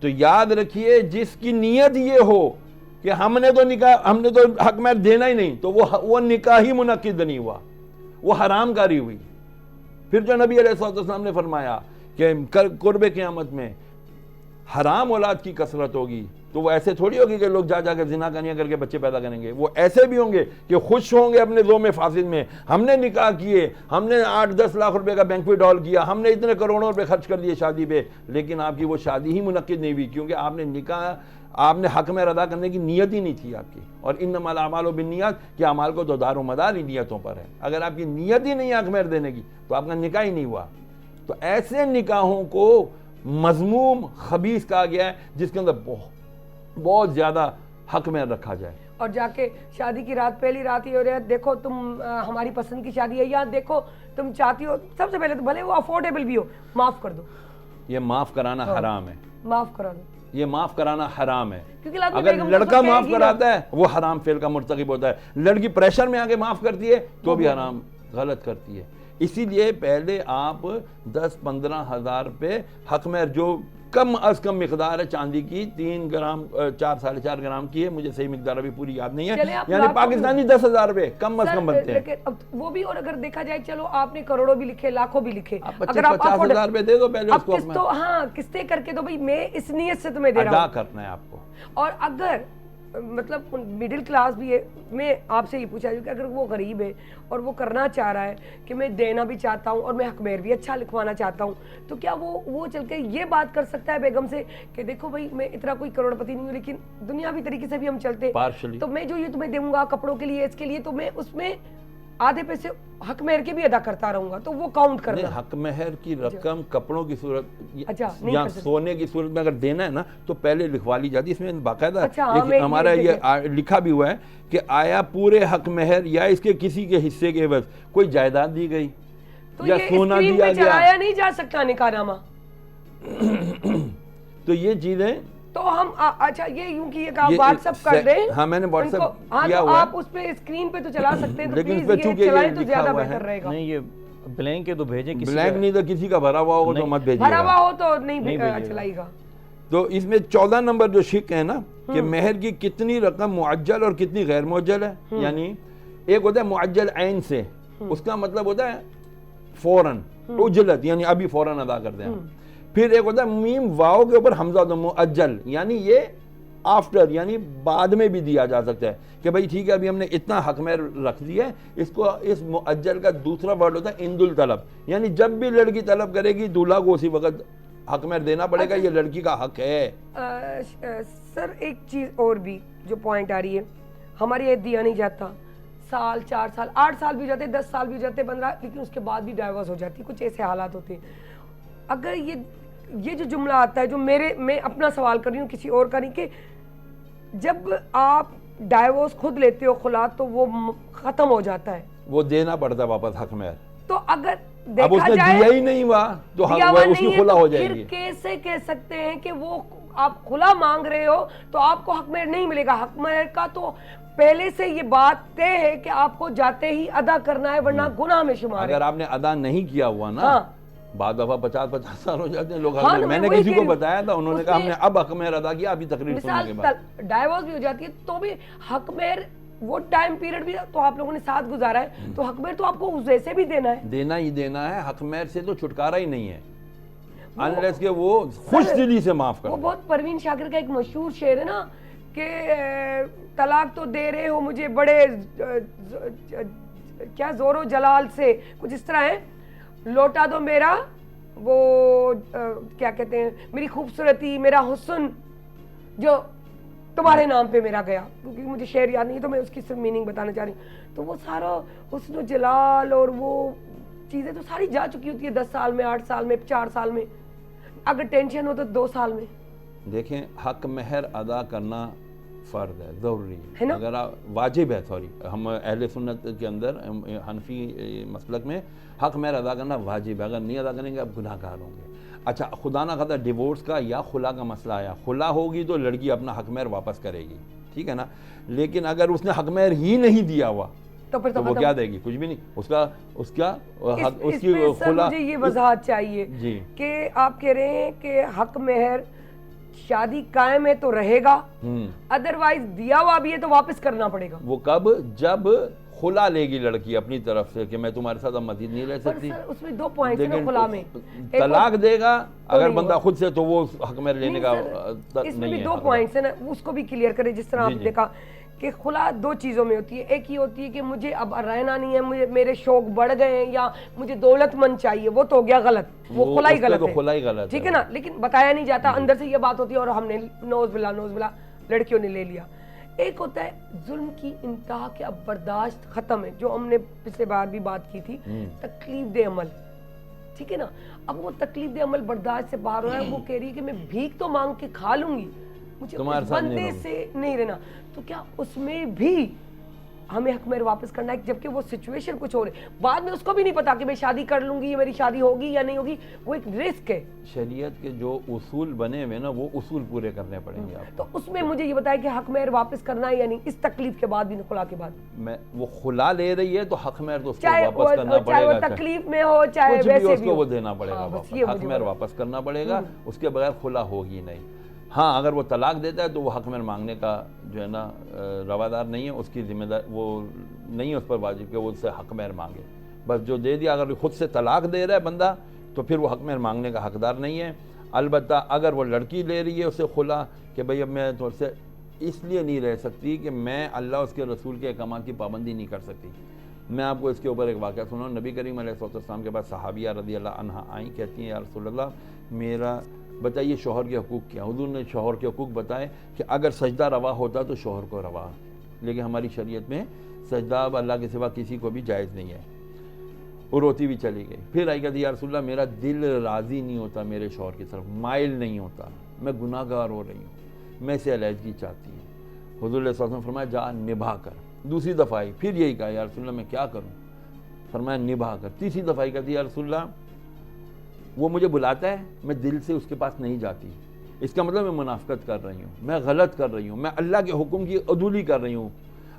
तो याद रखिए जिसकी नीयत ये हो कि हमने तो हक महर देना ही नहीं, तो वो निकाह ही मुनक्किद नहीं हुआ, वो हरामकारी हुई। फिर जो नबी अलैहिस्सलाम ने फरमाया कि कुर्बे क़यामत में हराम औलाद की कसरत होगी, तो वो ऐसे थोड़ी होगी कि लोग जा जाकर जिना कनिया करके बच्चे पैदा करेंगे। वो ऐसे भी होंगे कि खुश होंगे अपने ज़ोम फासिद में, हमने निकाह किए, हमने 8-10 लाख रुपए का बैंक्वेट हॉल किया, हमने इतने करोड़ों रुपए खर्च कर दिए शादी पे, लेकिन आपकी वो शादी ही मुनक्किद नहीं हुई क्योंकि आपने निकाह, आपने हक महर अदा करने की नीयत ही नहीं थी आपकी। और इन्नमल अमालु बिन्नियात, कि अमाल को तो दारो मदार ही नीयतों पर है। अगर आपकी नीयत ही नहीं है हक महर देने की तो आपका निकाह ही नहीं हुआ। तो ऐसे निकाहों को मज़मूम खबीस कहा गया है जिसके अंदर बहुत ज्यादा हक में रखा जाए। और जाके शादी की रात, पहली रात ही हो रही है, देखो तुम हमारी पसंद की शादी है, या देखो तुम चाहती हो, सबसे पहले तो भले वो अफोर्डेबल भी हो, माफ कर दो। ये माफ कराना हराम है, माफ करा दो, ये माफ कराना हराम है। क्योंकि अगर लड़का माफ कराता है वो हराम फेल का मुर्तकिब होता है, लड़की प्रेशर में आके माफ करती है तो भी हराम गलत करती है। इसीलिए पहले आप 10-15 हज़ार पे हक महर, जो कम अज कम मिकदार है चांदी की, 3 ग्राम 4-4.5 ग्राम की है, मुझे सही मिकदार अभी पूरी याद नहीं है, यानी पाकिस्तानी 10,000 रुपए कम अज कम बनते हैं। अब वो भी, और अगर देखा जाए, चलो आपने करोड़ों भी लिखे, लाखों भी लिखे, अगर आप 50,000 रुपए दे दो पहले उसको, तो हाँ किस्तें करके दो भाई, मैं इस नियत से तुम्हें दे रहा हूं, अदा करना है आपको। और अगर मतलब मिडिल क्लास भी है, मैं आपसे ये पूछा कि अगर वो गरीब है और वो करना चाह रहा है कि मैं देना भी चाहता हूँ और मैं हक महर भी अच्छा लिखवाना चाहता हूँ, तो क्या वो चल के ये बात कर सकता है बेगम से कि देखो भाई मैं इतना कोई करोड़पति नहीं हूँ, लेकिन दुनियावी तरीके से भी हम चलते, तो मैं जो ये तुम्हें दूंगा कपड़ों के लिए, इसके लिए, तो मैं उसमें आधे पैसे हक महर के भी अदा करता रहूंगा, तो वो काउंट करना। हक महर की रकम कपड़ों की सूरत या अच्छा, सोने की सूरत में अगर देना है ना तो पहले लिखवा ली जाती है। इसमें बाकायदा हमारा ये लिखा भी हुआ है कि आया पूरे हक महर या इसके किसी के हिस्से के एवज कोई जायदाद दी गई तो या सोना दिया गया, नहीं जा सकता निकाहनामा। तो ये चीजें तो हम अच्छा ये यूं कि ये व्हाट्सएप कर दें। हाँ मैंने व्हाट्सएप किया हुआ है, आप उस पे स्क्रीन पे तो चला सकते हैं, तो लेकिन प्लीज ये चलाएं तो ज्यादा बेहतर रहेगा। नहीं ये ब्लैंक है तो भेजें, किसी ब्लैंक नहीं तो किसी का भरा हुआ होगा तो मत भेजिएगा, भरा हुआ हो तो नहीं चलाएगा। तो इसमें 14 नंबर जो शिक है ना कि महर की कितनी रकम मुअज्जल और कितनी गैर मुअज्जल है, यानी एक होता है मुअज्जल ऐन से, उसका मतलब होता है फौरन उजलत, यानी अभी फौरन अदा कर दें। फिर एक होता है मीम वाव के ऊपर हमजा तो मुअज्जल, यानी ये आफ्टर, यानी बाद में भी दिया जा सकता है कि भाई ठीक है अभी हमने इतना हक महर रख दिया है, इसको इस मुअज्जल का दूसरा वर्ड होता है इंदुल तलब, यानी जब भी लड़की तलब करेगी दूल्हा को उसी वक्त हक महर देना पड़ेगा, ये लड़की का हक है। सर एक चीज और भी जो पॉइंट आ रही है, हमारे ये दिया नहीं जाता, साल 4 साल 8 साल भी जाते, 10 साल भी जाते, 15, लेकिन उसके बाद भी डाइवोर्स हो जाती, कुछ ऐसे हालात होते हैं। अगर ये ये जो जुमला आता है जो मैं अपना सवाल कर रही हूँ किसी और का नहीं, कि जब आप डाइवोर्स खुद लेते हो खुला तो वो खत्म हो जाता है, वो देना पड़ता है वापस हक मेहर। तो अगर अब देखा उसने जाए दिया ही नहीं हुआ तो दिया हुआ उसकी नहीं है, खुला तो हो फिर जाएगी। कैसे कह सकते हैं कि वो आप खुला मांग रहे हो तो आपको हक मेहर नहीं मिलेगा? हक मेहर का तो पहले से ये बात तय है कि आपको जाते ही अदा करना है, वरना गुनाह में शुमार है। अगर आपने अदा नहीं किया हुआ ना, हाँ। बाद दफा 50-50 साल हो जाते हैं लोग। हाँ, मैंने मैं वही किसी कह को रही हूँ। बताया था, उन्होंने कहा उसमें- हमने अब हक मेहर अदा किया, अभी तकरीर सुनने के बाद। डाइवोर्स भी हो जाती है तो भी हक मेहर वो टाइम पीरियड भी तो आप लोगों ने साथ गुजारा है, तो हक मेहर तो आपको उस वैसे भी देना है। देना ही देना है, हक मेहर से तो छुटकारा ही नहीं है अनलेस के वो खुश दिली से माफ कर वो दे। बहुत परवीन शाकिर का एक मशहूर शेर है ना कि तलाक तो दे रहे हो मुझे बड़े क्या जोरो जलाल से, कुछ इस तरह है, लौटा दो मेरा वो क्या कहते हैं, मेरी खूबसूरती मेरा हुस्न जो तुम्हारे नाम पे मेरा गया, क्योंकि मुझे शेर याद नहीं तो मैं उसकी सिर्फ मीनिंग बताना चाह रही हूँ। तो वो सारा हुस्न जलाल और वो चीज़ें तो सारी जा चुकी होती है 10 साल में, 8 साल में, 4 साल में, अगर टेंशन हो तो 2 साल में। देखें, हक मेहर अदा करना फ़र्ज है, ज़रूरी है ना? अगर आप वाजिब है, सॉरी, हम अहले सुन्नत के अंदर हनफी मसलक में हक मेहर अदा करना वाजिब है। अगर नहीं अदा करेंगे आप गुनाहगार होंगे। अच्छा, खुदा ना खादा डिवोर्स का या खुला का मसला आया, खुला होगी तो लड़की अपना हक मेहर वापस करेगी, ठीक है ना, लेकिन अगर उसने हक मेहर ही नहीं दिया हुआ तो फिर तो वो क्या देगी? कुछ भी नहीं। उसका उसकी इसमें सर खुला मुझे ये वजाहत चाहिए जी कि आप कह रहे हैं कि हक मेहर शादी कायम है तो रहेगा, अदरवाइज दिया हुआ भी है तो वापस करना पड़ेगा। वो कब? जब खुला लेगी लड़की अपनी तरफ से कि मैं तुम्हारे साथ अब मजीद नहीं रह पर सकती। सर उसमें 2 पॉइंट है ना लेकिन खुला में, एक तलाक देगा अगर नहीं बंदा हुआ। खुद से, तो वो हक मेहर लेने नहीं का सर, इसमें नहीं भी है 2 हकदार। पॉइंट्स है ना, उसको भी क्लियर करें। जिस तरह जी, आपने जी। कहा कि खुला 2 चीज़ों में होती है, एक ही होती है कि मुझे अब रहना नहीं है, मुझे मेरे शौक बढ़ गए हैं या मुझे दौलतमंद चाहिए, वो तो हो गया गलत, वो खुला ही उसका गलत तो है, खुला ही गलत ठीक है। है ना। लेकिन बताया नहीं जाता, अंदर से ये बात होती है और हमने नोज बिला लड़कियों ने ले लिया। एक होता है जुल्म की इंतहा के अब बर्दाश्त खत्म है, जो हमने पिछले बार भी बात की थी, तकलीफ दे अमल, ठीक है ना। अब वो तकलीफ दे अमल बर्दाश्त से बाहर हो रहा है, वो कह रही है कि मैं भीख तो मांग के खा लूंगी, मुझे तुम्हारे उस साथ नहीं बंदे रहूंगी। से नहीं रहना। तो क्या उसमें भी हमें हक मेहर वापस करना है, जबकि वो सिचुएशन कुछ और है, बाद में उसको भी नहीं पता कि मैं शादी कर लूंगी, ये मेरी शादी होगी या नहीं होगी, वो एक रिस्क है। शरीयत के जो उसूल बने हुए ना, वो उसूल पूरे करने पड़ेंगे आपको। तो उसमें मुझे ये बताया कि हक मेहर वापस करना है या नहीं, इस तकलीफ के बाद भी, खुला के बाद। मैं वो खुला ले रही है तो हक मेहर तो उसको चाहे वापस करना चाहे वो पड़ेगा, तकलीफ में हो चाहे कुछ भी वैसे उसको हो। वो देना पड़ेगा हाँ, बस वापस। ये हक मुझे मेहर बोला। वापस करना पड़ेगा, उसके बगैर खुला होगी नहीं। हाँ, अगर वो तलाक देता है तो वो हक मेहर मांगने का जो है ना रवादार नहीं है, उसकी जिम्मेदार वो नहीं है उस पर वाजिब कि वो उससे हक मेहर मांगे। बस जो दे दिया, अगर खुद से तलाक दे रहा है बंदा तो फिर वो हक मेहर मांगने का हकदार नहीं है। अलबत्ता अगर वो लड़की ले रही है उससे खुला कि भाई अब मैं तुझसे इसलिए नहीं रह सकती कि मैं अल्लाह उसके रसूल के अहकामात की पाबंदी नहीं कर सकती। मैं आपको इसके ऊपर एक वाक़या सुनाऊँ। नबी करीम अलैहिस्सलाम के पास सहाबिया रज़ियल्लाहु अन्हा आई, कहती हैं या रसूलल्लाह मेरा बताइए शौहर के हकूक़ क्या। हुज़ूर ने शौहर के हकूक़ बताए कि अगर सजदा रवा होता तो शौहर को रवा, लेकिन हमारी शरीयत में सजदा अब अल्लाह के सिवा किसी को भी जायज़ नहीं है। वो रोती भी चली गई। फिर आई कहती या रसूलल्लाह मेरा दिल राज़ी नहीं होता मेरे शौहर की तरफ, माइल नहीं होता, मैं गुनाहगार हो रही हूँ, मैं इसे अलहदगी चाहती हूँ। हुज़ूर ने फरमाया जा निभा कर। दूसरी दफ़ा आई, फिर यही कहा या रसूलल्लाह मैं क्या करूँ, फरमाया निभा कर। तीसरी दफ़ा आई कहती या रसूलल्लाह वो मुझे बुलाता है, मैं दिल से उसके पास नहीं जाती, इसका मतलब मैं मुनाफिकत कर रही हूँ, मैं गलत कर रही हूँ, मैं अल्लाह के हुक्म की अदूली कर रही हूँ,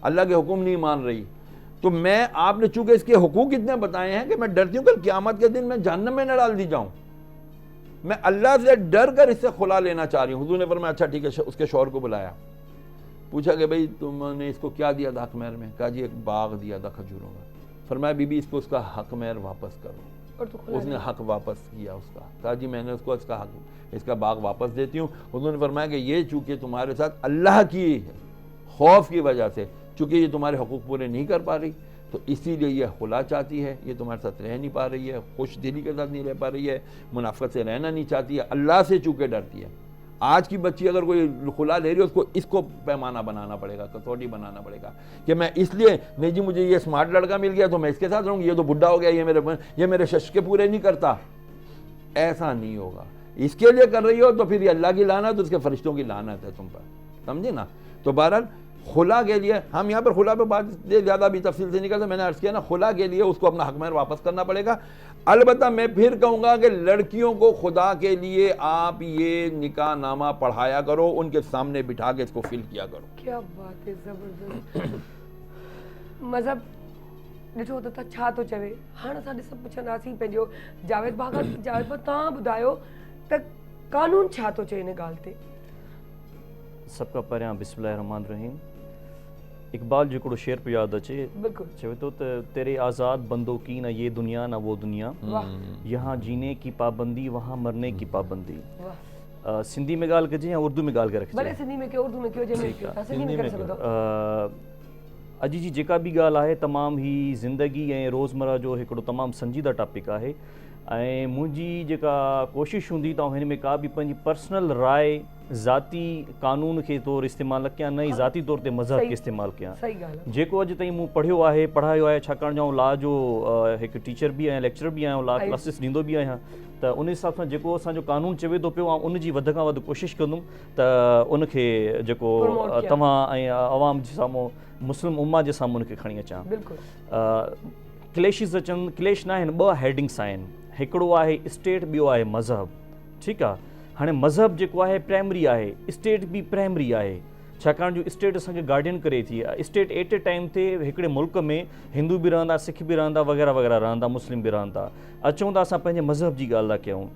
अल्लाह के हुक्म नहीं मान रही। तो मैं, आपने चूंकि इसके हुकूक इतने बताए हैं कि मैं डरती हूँ कल क़यामत के दिन मैं जहन्नम में न डाल दी जाऊँ, मैं अल्लाह से डर कर इससे खुला लेना चाह रही हूँ। हुज़ूर ने फरमाया अच्छा ठीक है। उसके शौहर को बुलाया, पूछा कि भाई तुमने इसको क्या दिया था हक मेहर में? कहा जी एक बाग दिया था खजूरों का। फरमाया बीबी इसको उसका हक मेहर वापस करो। और तो खुला उसने हक वापस किया उसका, कहा जी मैंने उसको इसका हक, इसका बाग वापस देती हूँ। उन्होंने फरमाया कि ये चूँकि तुम्हारे साथ अल्लाह की खौफ की वजह से, चूँकि ये तुम्हारे हकूक़ पूरे नहीं कर पा रही, तो इसीलिए ये खुला चाहती है, ये तुम्हारे साथ रह नहीं पा रही है, खुश दिली के साथ नहीं रह पा रही है, मुनाफिकत से रहना नहीं चाहती है, अल्लाह से चूँकि डरती है। आज की बच्ची अगर कोई खुला ले रही है उसको इसको पैमाना बनाना पड़ेगा, कसौटी बनाना पड़ेगा कि मैं इसलिए नहीं जी मुझे ये स्मार्ट लड़का मिल गया तो मैं इसके साथ रहूँगी, ये तो बुढ़ा हो गया, ये मेरे शश के पूरे नहीं करता। ऐसा नहीं होगा। इसके लिए कर रही हो तो फिर ये अल्लाह की लानत, उसके फरिश्तों की लानत है तुम पर, समझे ना। तो बहरहाल खुला के लिए हम यहाँ पर खुला पे बात ज़्यादा भी तफसील से नहीं करते, मैंने अर्ज़ किया ना, खुला के लिए उसको अपना हक महर वापस करना पड़ेगा। अलबत्ता मैं फिर कहूँगा कि लड़कियों को खुदा के लिए आप ये निकाह नामा पढ़ाया करो, उनके सामने बिठा के इसको फिल किया करो। क्या बात है, ज़बरदस्त। मज़हब ॾिठो त त छा थो चवे। हाणे असां पुछंदासीं पंहिंजो जावेद भाउ खां। जावेद भाउ तव्हां ॿुधायो त कानून छा थो चए हिन ॻाल्हि ते? सबका परियां बिस्मिल्लाह रहमान रहीम। इकबाल जो शेर पे याद अचे, बिल्कुल चवे तो तेरे आज़ाद बंदों की ना ये दुनिया ना वो दुनिया, यहाँ जीने की पाबंदी वहाँ मरने की पाबंदी। सिंधी में ॻाल्हि कजे या उर्दू में ॻाल्हि करे रखिजे? भले सिंधी में कयो, उर्दू में कयो, जंहिंमें कयो, तव्हां सिंधी में करे सघो था। अॼु जी जेका बि ॻाल्हि आहे तमामु ई ज़िंदगी ऐं रोज़मर्रा जो हिकिड़ो तमामु संजीदा टॉपिक आहे ऐं मुंहिंजी जेका कोशिशि हूंदी त हिन में का बि पंहिंजी पर्सनल राय ज़ाती कानून के तौरु इस्तेमालु कयां, न ई ज़ाती तौर ते मज़हब खे इस्तेमालु कयां। सही ॻाल्हि आहे। जेको अॼु ताईं मूं पढ़ियो आहे, पढ़ायो आहे, छाकाणि जो लॉ जो हिकु टीचर बि आहियां, लेक्चर बि आहियां, लॉ क्लासिस ॾींदो बि आहियां, त उन हिसाब सां जेको असांजो कानून चवे थो पियो, उन जी वधि खां वधि कोशिशि कंदुमि त उनखे जेको तव्हां ऐं अवाम जे साम्हूं, मुस्लिम उम्मा जे साम्हूं उनखे खणी अचां। क्लेशिस अचनि, क्लेश न आहिनि, ॿ हेडिंग्स आहिनि, हिकिड़ो आहे स्टेट, ॿियो आहे मज़हब। ठीकु आहे, हाणे मज़हब जेको आहे प्राइमरी आहे, स्टेट बि प्राइमरी आहे, छाकाणि जो स्टेट असांखे गार्डियन करे थी। स्टेट एट ए टाइम ते हिकिड़े मुल्क में हिंदू बि रहंदा, सिख बि रहंदा, वग़ैरह वग़ैरह रहंदा, मुस्लिम बि रहंदा। अचूं था असां पंहिंजे मज़हब जी ॻाल्हि था कयूं,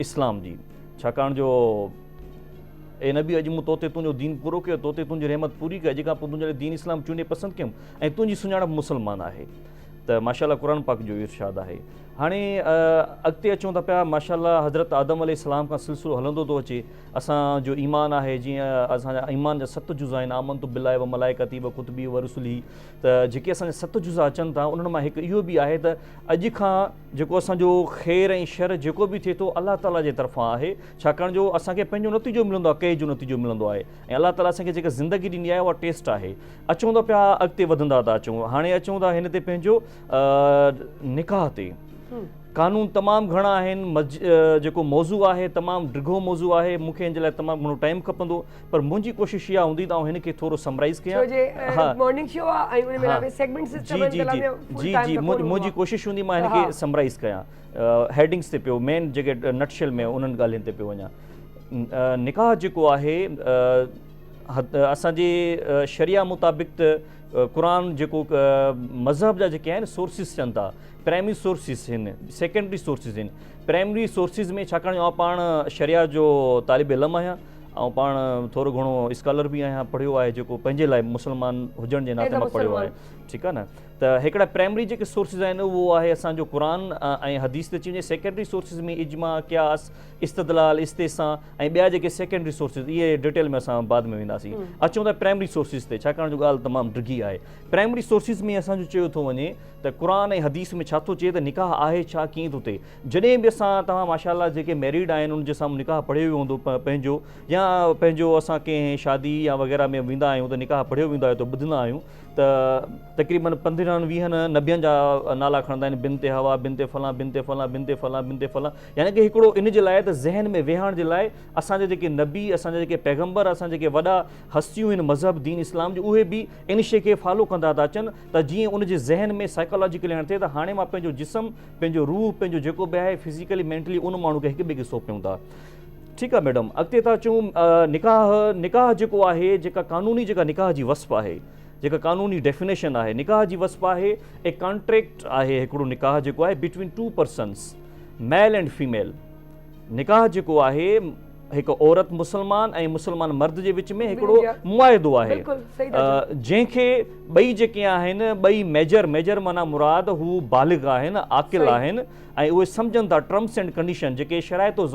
इस्लाम जी, छाकाणि जो ए नबी अॼु मूं तोते तुंहिंजो दीन पूरो कयो, तोते तुंहिंजी रहमत पूरी कई, जेका पोइ तुंहिंजे लाइ दीन इस्लाम चूंडे पसंदि कयुमि ऐं तुंहिंजी सुञाणप मुस्लमान आहे। त माशाल्लाह क़ुर पाक जो इरशाद आहे। हाणे अॻिते अचूं था पिया, माशाल्लाह हज़रत आदम अलैहिस्सलाम खां सिलसिलो हलंदो थो अचे। असांजो ईमान आहे, जीअं असांजा ईमान जा 7 जुज़ आहिनि, आमनतु बिल्लाहि व मलाइकती व कुतुबी व रुसुली, त जेके असांजा 7 जुज़ अचनि था उन्हनि मां हिकु इहो बि आहे त अॼु खां जेको असांजो ख़ैर ऐं शर जेको बि थिए थो अलाह ताला जे तरफ़ां आहे, छाकाणि जो असांखे पंहिंजो नतीजो मिलंदो आहे, कई जो नतीजो मिलंदो आहे ऐं अलाह ताला असांखे जेका ज़िंदगी ॾिनी आहे उहा टेस्ट आहे। अचूं था पिया, अॻिते वधंदा था अचूं। हाणे अचूं था हिन ते पंहिंजो निकाह ते। कानून तमामु घणा आहिनि, जेको मौज़ू आहे तमामु डिघो मौज़ू आहे, मूंखे हिन जे लाइ तमामु घणो टाइम खपंदो, पर मुंहिंजी कोशिशि इहा हूंदी त हिन खे थोरो समराइज़ कयां। जी, मुंहिंजी कोशिशि हूंदी मां हिन खे समराइज़ कयां, हेडिंग्स ते पियो, मेन जेके नटशेल में उन्हनि ॻाल्हियुनि ते पियो वञा। निकाह जेको आहे असांजे शरिया मुताबिक़ त क़ुरान जेको मज़हब जा जेके आहिनि सोर्सिस चवनि था, प्राइमरी सोर्सिस आहिनि, सेकेंडरी सोर्सिस आहिनि। प्राइमरी सोर्सिस में छाकाणि आउं पाण शरिया जो तालिब इल्म आहियां ऐं पाण थोरो घणो स्कॉलर बि आहियां, पढ़ियो आहे, जेको पंहिंजे लाइ मुस्लमान हुजण जे नाते मां पढ़ियो आहे। ठीकु आहे न, त हिकिड़ा प्राइमरी जेके सोर्सिस आहिनि उहो आहे असांजो क़ुरान ऐं हदीस ते चइजे। सेकेंडरी सोर्सिस में इजमा, क्यास, इस्तदलाल, इस्तेसा ऐं ॿिया जेके सेकेंडरी सोर्सिस, इहे डिटेल में असां बाद में वेंदासीं। अचूं था प्राइमरी सोर्सिस ते, छाकाणि जो ॻाल्हि तमामु डिघी आहे। प्राइमरी सोर्सिस में असांजो चयो थो वञे त क़ुरान ऐं हदीस में छा थो चए त निकाह आहे छा, कीअं थो थिए। जॾहिं बि असां तव्हां माशाल्लाह जेके मैरिड आहिनि उन जे साम्हूं निकाह पढ़ियो वियो हूंदो पंहिंजो, या पंहिंजो असां कंहिं शादी या वग़ैरह में वेंदा आहियूं त निकाह पढ़ियो वेंदो आहे त ॿुधंदा आहियूं त तक़रीबन 15-20 नबियनि जा नाला खणंदा आहिनि, बिनते हवा, बिनते फलां, बिनते फलां, बिनते फलां, बिनते फलां, यानी कि हिकिड़ो इन जे लाइ त ज़हन में वेहारण जे लाइ असांजा जेके नबी, असांजा जेके पैगम्बर, असां जेके वॾा हस्तियूं आहिनि मज़हब दीन इस्लाम जो, उहे बि इन शइ खे फॉलो कंदा था अचनि त जीअं उन जे ज़हन में साइकोलॉजिकली हाणे थिए त हाणे मां पंहिंजो जिस्म, पंहिंजो रूह, पंहिंजो जेको बि आहे फिज़िकली मेंटली उन माण्हू खे हिक ॿिए खे सौंपियूं था। ठीकु आहे मैडम, अॻिते था अचूं। निकाह जेको आहे, जेका कानूनी जेका निकाह जी वस्फ़ आहे, जेका कानूनी डेफिनेशन आहे निकाह जी वस्फ़ आहे, ए कॉन्ट्रैक्ट आहे हिकिड़ो निकाह जेको आहे between 2 persons, male and female. निकाह जेको आहे हिकु औरत मुस्लमान ऐं मुस्लमान मर्द जे विच में हिकिड़ो मुआहिदो आहे, जंहिंखे ॿई जेके आहिनि, ॿई मेजर माना मुराद हू बालिग़ आहिनि, आक़िल आहिनि ऐं उहे सम्झनि था टर्म्स एंड कंडीशन, जेके शराइतो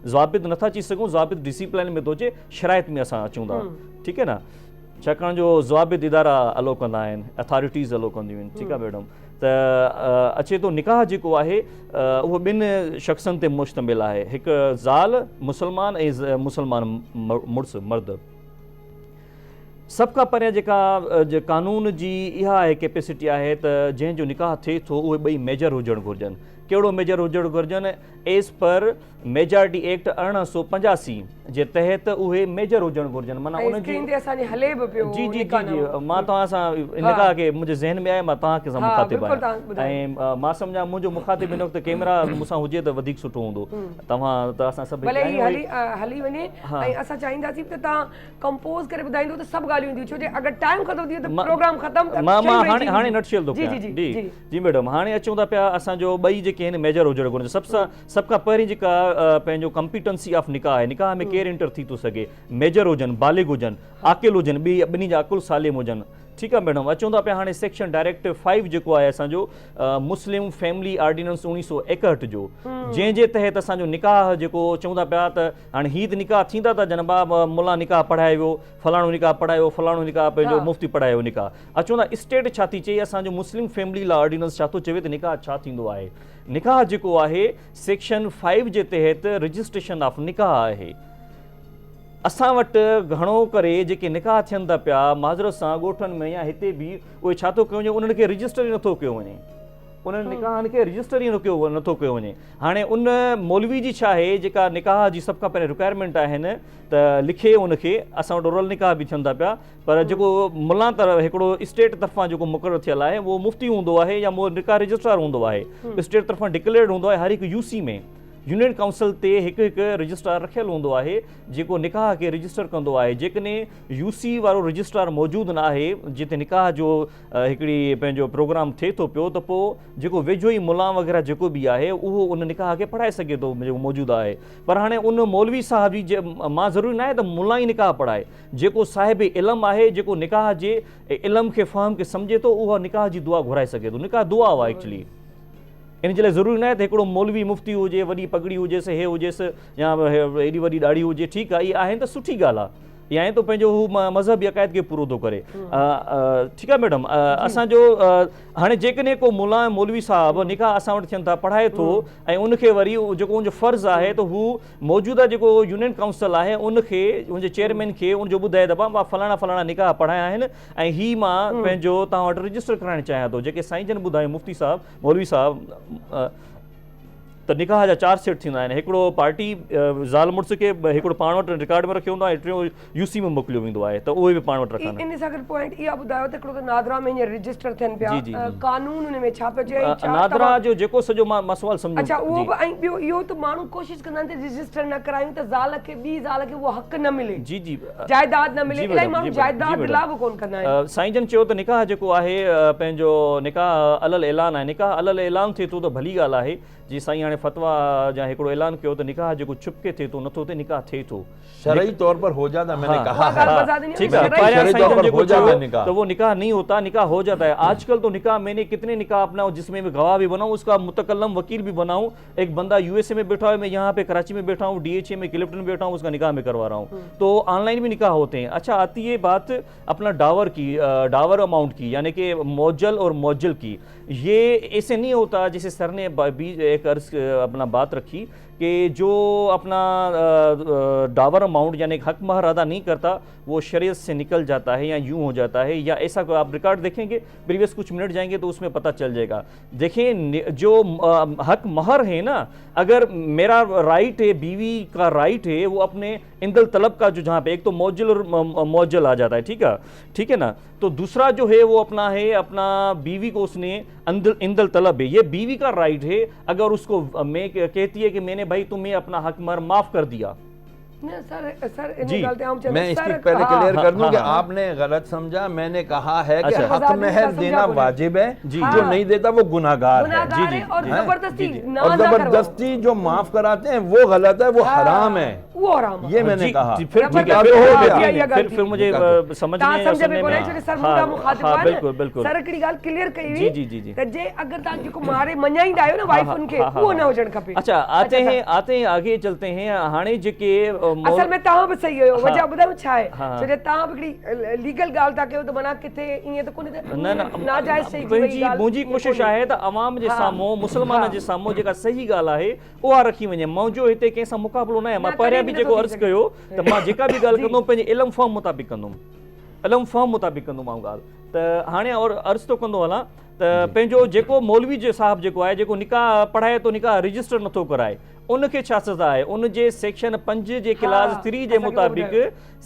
ज़वाबित नथा चई सघूं, ज़वाबित डिसिप्लिन में थो अचे, शराइत में असां अचूं था। ठीकु आहे न, छाकाणि जो ज़वाबित इदारा अलो कंदा आहिनि, अथॉरिटीज़ अलो कंदियूं आहिनि। ठीकु आहे मैडम, त अचे थो निकाह जेको आहे उहो 2 शख़्सनि ते मुश्तमिल आहे, हिकु ज़ाल मुस्लमान ऐं मुस्लमान मुड़ुसु मर्द। सभ खां पहिरियां जेका कानून जी इहा आहे कैपेसिटी आहे त जंहिंजो निकाह थिए थो उहे ॿई मेजर हुजणु घुरिजनि। कहिड़ो मेजर हुजणु घुरिजनि एज़ पर मेजॉरिटी एक्ट 1885 जे तहत उहे मेजर हुजणु घुरिजनि माना ऐं उन्हनि स्क्रीन ते असांजे हले बि पियो जी जी जी निकाह जी नामो। मां तव्हां सां निकाह खे मुंहिंजे ज़हन में आहे मां तव्हांखे सां हा, मुखातिब बिल्कुलु तव्हां आहियां ॿुधायो। ऐं मां सम्झा मुंहिंजो मुखातिब हिन वक़्तु कैमरा मूंसां हुजे त वधीक सुठो हूंदो तव्हां त असां सभु भले हिते ही आहियूं। हली वञे हा। ऐं असां चाहींदासीं त तव्हां कंपोज़ करे ॿुधाईंदो त सभु ॻाल्हियूं ईंदियूं छो जे अगरि टाइम ख़तम थी वियो त मां- प्रोग्राम ख़तम त मां शयूं मां रहिजी हाणे हाणे वेंदियूं। नटशेल थो जी कयां जी जी जी जी मैडम हाणे अचूं था पिया असांजो ॿई जेके आहिनि मेजर हुजणु घुरिजनि सभ खां पहिरीं जेका पंहिंजो कम्पिटेंसी ऑफ निकाह आहे निकाह में केरु एंटर थी थो सघे मेजर हुजनि बालिग हुजनि आकिल हुजनि ॿिन्ही जा अकुल सालिम हुजनि ठीकु आहे मैडम अचूं था पिया हाणे सेक्शन डायरेक्टिव 5 जेको आहे असांजो मुस्लिम फैमिली ऑर्डिनेंस 1961 जो जंहिंजे तहत असांजो निकाह जेको चऊं था पिया त हाणे हीअ त निकाह थींदा था जनबा मुला निकाह पढ़ाए वियो फलाणो निकाह पढ़ाए वियो फलाणो निकाह पंहिंजो मुफ़्ती पढ़ाए वियो निकाह अचूं था स्टेट छा थी चए असांजो मुस्लिम फैमिली लॉ ऑर्डिनेंस छा थो चवे त निकाह छा थींदो आहे निकाह जेको आहे सेक्शन 5 जे तहत रजिस्ट्रेशन ऑफ निकाह आहे असां वटि घणो करे जेके निकाह थियनि था पिया माज़रत सां ॻोठनि में या हिते बि उहे छा थो कयो वञे उन्हनि खे रजिस्टर ई नथो कयो वञे उन्हनि निकाहनि खे रजिस्टर ई नथो कयो वञे हाणे उन मौलवी जी छा आहे जेका निकाह जी सभ खां पहिरीं रिक्वायरमेंट आहिनि त लिखे उनखे असां वटि ओरल निकाह बि थियनि था पिया पर जेको मुला तरफ़ हिकिड़ो स्टेट तरफ़ां जेको मुक़ररु थियल आहे उहो मुफ़्ती हूंदो आहे या निकाह रजिस्ट्रार हूंदो आहे स्टेट तरफ़ां डिक्लेयर्ड हूंदो आहे हर हिकु यूसी में यूनियन काउंसिल ते हिकु रजिस्ट्रार रखियलु हूंदो आहे जेको निकाह खे रजिस्टर कंदो आहे जेकॾहिं यूसी वारो रजिस्ट्रार मौजूदु न आहे जिते निकाह जो हिकिड़ी पंहिंजो प्रोग्राम थिए थो पियो त पोइ जेको वेझो ई मुला वग़ैरह जेको बि आहे उहो उन निकाह खे पढ़ाए सघे थो जेको मौजूदु आहे पर हाणे उन मौलवी साहिब जी मां ज़रूरी न आहे त मुला ई निकाह पढ़ाए जेको साहिब इल्मु आहे जेको निकाह जे इल्म खे फ़हम खे सम्झे थो उहा निकाह जी दुआ घुराए सघे थो निकाह दुआ आहे एक्चुअली इन जे लाइ ज़रूरी न आहे त हिकिड़ो मौलवी मुफ़्ती हुजे वॾी पगड़ी हुजेसि हे हुजेसि या एॾी वॾी ॾाढ़ी हुजे ठीकु आहे इहा आहिनि त सुठी ॻाल्हि आहे या आहे तो पंहिंजो हू मज़हबी अक़ाइद खे पूरो थो करे ठीकु आहे मैडम असांजो हाणे जेकॾहिं को मुला मौलवी साहिबु निकाह असां वटि थियनि था पढ़ाए थो ऐं उनखे वरी जेको उनजो फ़र्ज़ु आहे त हू मौजूदा जेको यूनियन काउंसिल आहे उनखे उनजे चेयरमैन खे उनजो ॿुधाए त मां फलाणा फलाणा निकाह पढ़ाया आहिनि ऐं हीअ मां पंहिंजो तव्हां वटि रजिस्टर कराइणु चाहियां थो जेके साईं जन ॿुधायो मुफ़्ती साहिबु मौलवी साहिबु त निकाह जा 4 सेट थींदा आहिनि हिकिड़ो पार्टी ज़ाल मुड़ुस खे हिकिड़ो पाण वटि रिकॉर्ड में रखियो हूंदो आहे टियों यूसी में मोकिलियो वेंदो आहे त उहे बि पाण वटि रखनि इन सां गॾु पॉइंट इहा ॿुधायो त हिकिड़ो त नादरा में हींअर रजिस्टर थियनि पिया जी, जी, जी। कानून उन में छा पियो चए छा नादरा तव्हां- जो जेको सॼो मां सुवाल सम्झो अच्छा उहो बि ऐं ॿियो इहो त माण्हू कोशिशि कंदा आहिनि त रजिस्टर न करायूं त ज़ाल खे ॿी ज़ाल खे उहो हक़ न मिले जी जी जाइदाद न मिले जी इलाही मैडम, माण्हू जी मैडम, जाइदाद जी मैडम। दिला बि कोन कंदा आहिनि साईं जन चयो त निकाह जेको आहे पंहिंजो निकाह अलल ऐलान आहे निकाह अलल ऐलान थिए थो त भली ॻाल्हि आहे जी साईं हाणे फतवा या हिकिड़ो ऐलान कयो त निकाह जेको छुपके थिए थो नथो थिए निकाह थिए थो शरई तौर पर हो जाता मैंने कहा है हाँ, बता देनी है, ठीक है शरई- पाया शरई साईं तौर जन पर जेको हो जाता है चयो निकाह। तो वो निकाह नहीं होता निकाह हो जाता है आजकल तो निकाह मैंने कितने निकाह अपनाओ जिसमें मैं गवाह भी बनाऊं उसका मुतकल्लम वकील भी बनाऊं एक बंदा यूएसए में बैठा है मैं यहाँ पे कराची में बैठा हूँ डीएचए में क्लिफ्टन में बैठा हूँ उसका निकाह में करवा रहा हूँ तो ऑनलाइन भी निकाह होते हैं अच्छा आती है बात अपना डावर की डावर अमाउंट की यानी कि मौजल और मौजल की ये ऐसे नहीं होता जैसे सर ने एक अर्ज अपना बात रखी कि जो अपना डावर अमाउंट यानी हक महर अदा नहीं करता वो शरीयत से निकल जाता है या यूं हो जाता है या ऐसा आप रिकॉर्ड देखेंगे प्रीवियस कुछ मिनट जाएंगे तो उसमें पता चल जाएगा देखें जो हक महर है ना अगर मेरा राइट है बीवी का राइट है वो अपने इंदल तलब का जो जहाँ पे एक तो मौजल और मौजल आ जाता है ठीक है ना तो दूसरा जो है वो अपना है अपना बीवी को उसने इंदल तलब है ये बीवी का राइट है अगर उसको मैं कहती है कि मैंने भाई तुम्हें अपना हक महर माफ कर दिया न सर इन जी, ॻाल्हि ते आऊं चवंदसि, मैं इसकी सर, पहले हाँ, क्लियर कर दूं कि हाँ, हाँ। आपने गलत समझा मैंने कहा है कि अच्छा। हक महर समझा देना बोले। वाजिब है जी, जो हाँ। नहीं देता वो गुनाहगार है गुनाहगार जी, जी, है और जी, जबरदस्ती जी, जी। ना और ना करवाओ। जबरदस्ती जो माफ कराते हैं वो गलत है वो हाँ, हराम है वो हराम है। ये मैंने जी, कहा जी, फिर ठीक है निकाह फिर तो हो हाँ, गया। नहीं, ये नहीं, गलती। फिर मुझे निकाह समझने तव्हां या सम्झ में सुनने कोन्हे में छो जो सर हाँ, मुंहिंजा मुखातिब हाँ, हुआ न, बिल्कुल बिल्कुल सर हिकिड़ी ॻाल्हि क्लियर कई हुई जी, जी, जी। त जे अगरि तव्हां जेको मारे मञाईंदा आहियो न वाइफुनि खे उहो न हुजणु खपे अच्छा आते हैं आगे चलते हैं हाणे जेके असल में तव्हां बि सही हुयो वजह ॿुधायो छा आहे हाँ। छो जो तव्हां बि हिकिड़ी लीगल ॻाल्हि था कयो त माना किथे ईअं त कोन्हे त न नाजाइज़ शइ जी वई मुंहिंजी ॻाल्हि मुंहिंजी ईअं कोशिशि कोन्हे। आहे त अवाम जे हाँ, साम्हूं मुस्लमान जे साम्हूं जेका सही ॻाल्हि आहे उहा रखी वञे मुंहिंजो हिते कंहिंसां मुक़ाबिलो न आहे मां न, पहिरियां कॾहिं बि बि जेको नथो थी अर्ज़ु सघे। कयो त मां जेका बि ॻाल्हि कंदुमि पंहिंजे इल्म फॉर्म मुताबिक़ कंदुमि अलम फहम मुताबिक़ कंदोमांव ॻाल्हि त हाणे और अर्ज़ थो कंदो हलां त पंहिंजो जेको मौलवी जो साहब जेको आहे जेको निकाह पढ़ाए थो निकाह रजिस्टर नथो कराए उनखे छा सज़ा आहे उन जे सेक्शन 5 जे क्लास 3 जे मुताबिक़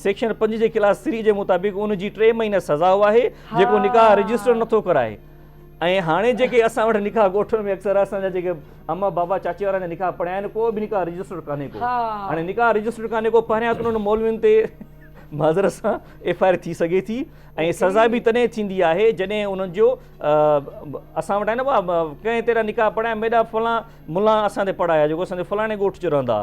सेक्शन 5 जे क्लास 3 जे मुताबिक़ उन जी 3 महीना सज़ा आहे जेको निकाह रजिस्टर नथो कराए। ऐं हाणे जेके असां वटि निकाह ॻोठनि में अक्सर असांजा जेके अम्मा बाबा चाची वारा निकाह पढ़िया आहिनि को बि निकाह रजिस्टर कान्हे को हाणे निकाह रजिस्टर कान्हे को पहिरियां त उन्हनि मौलवियुनि ते माज़रत सां FIR थी सघे थी ऐं सज़ा बि तॾहिं थींदी आहे जॾहिं उन्हनि जो असां वटि आहे न कंहिं तेरा निकाह पढ़ाया मेॾा फलां मुला असां ते पढ़ाया जेको असांजे फलाणे ॻोठ जो रहंदा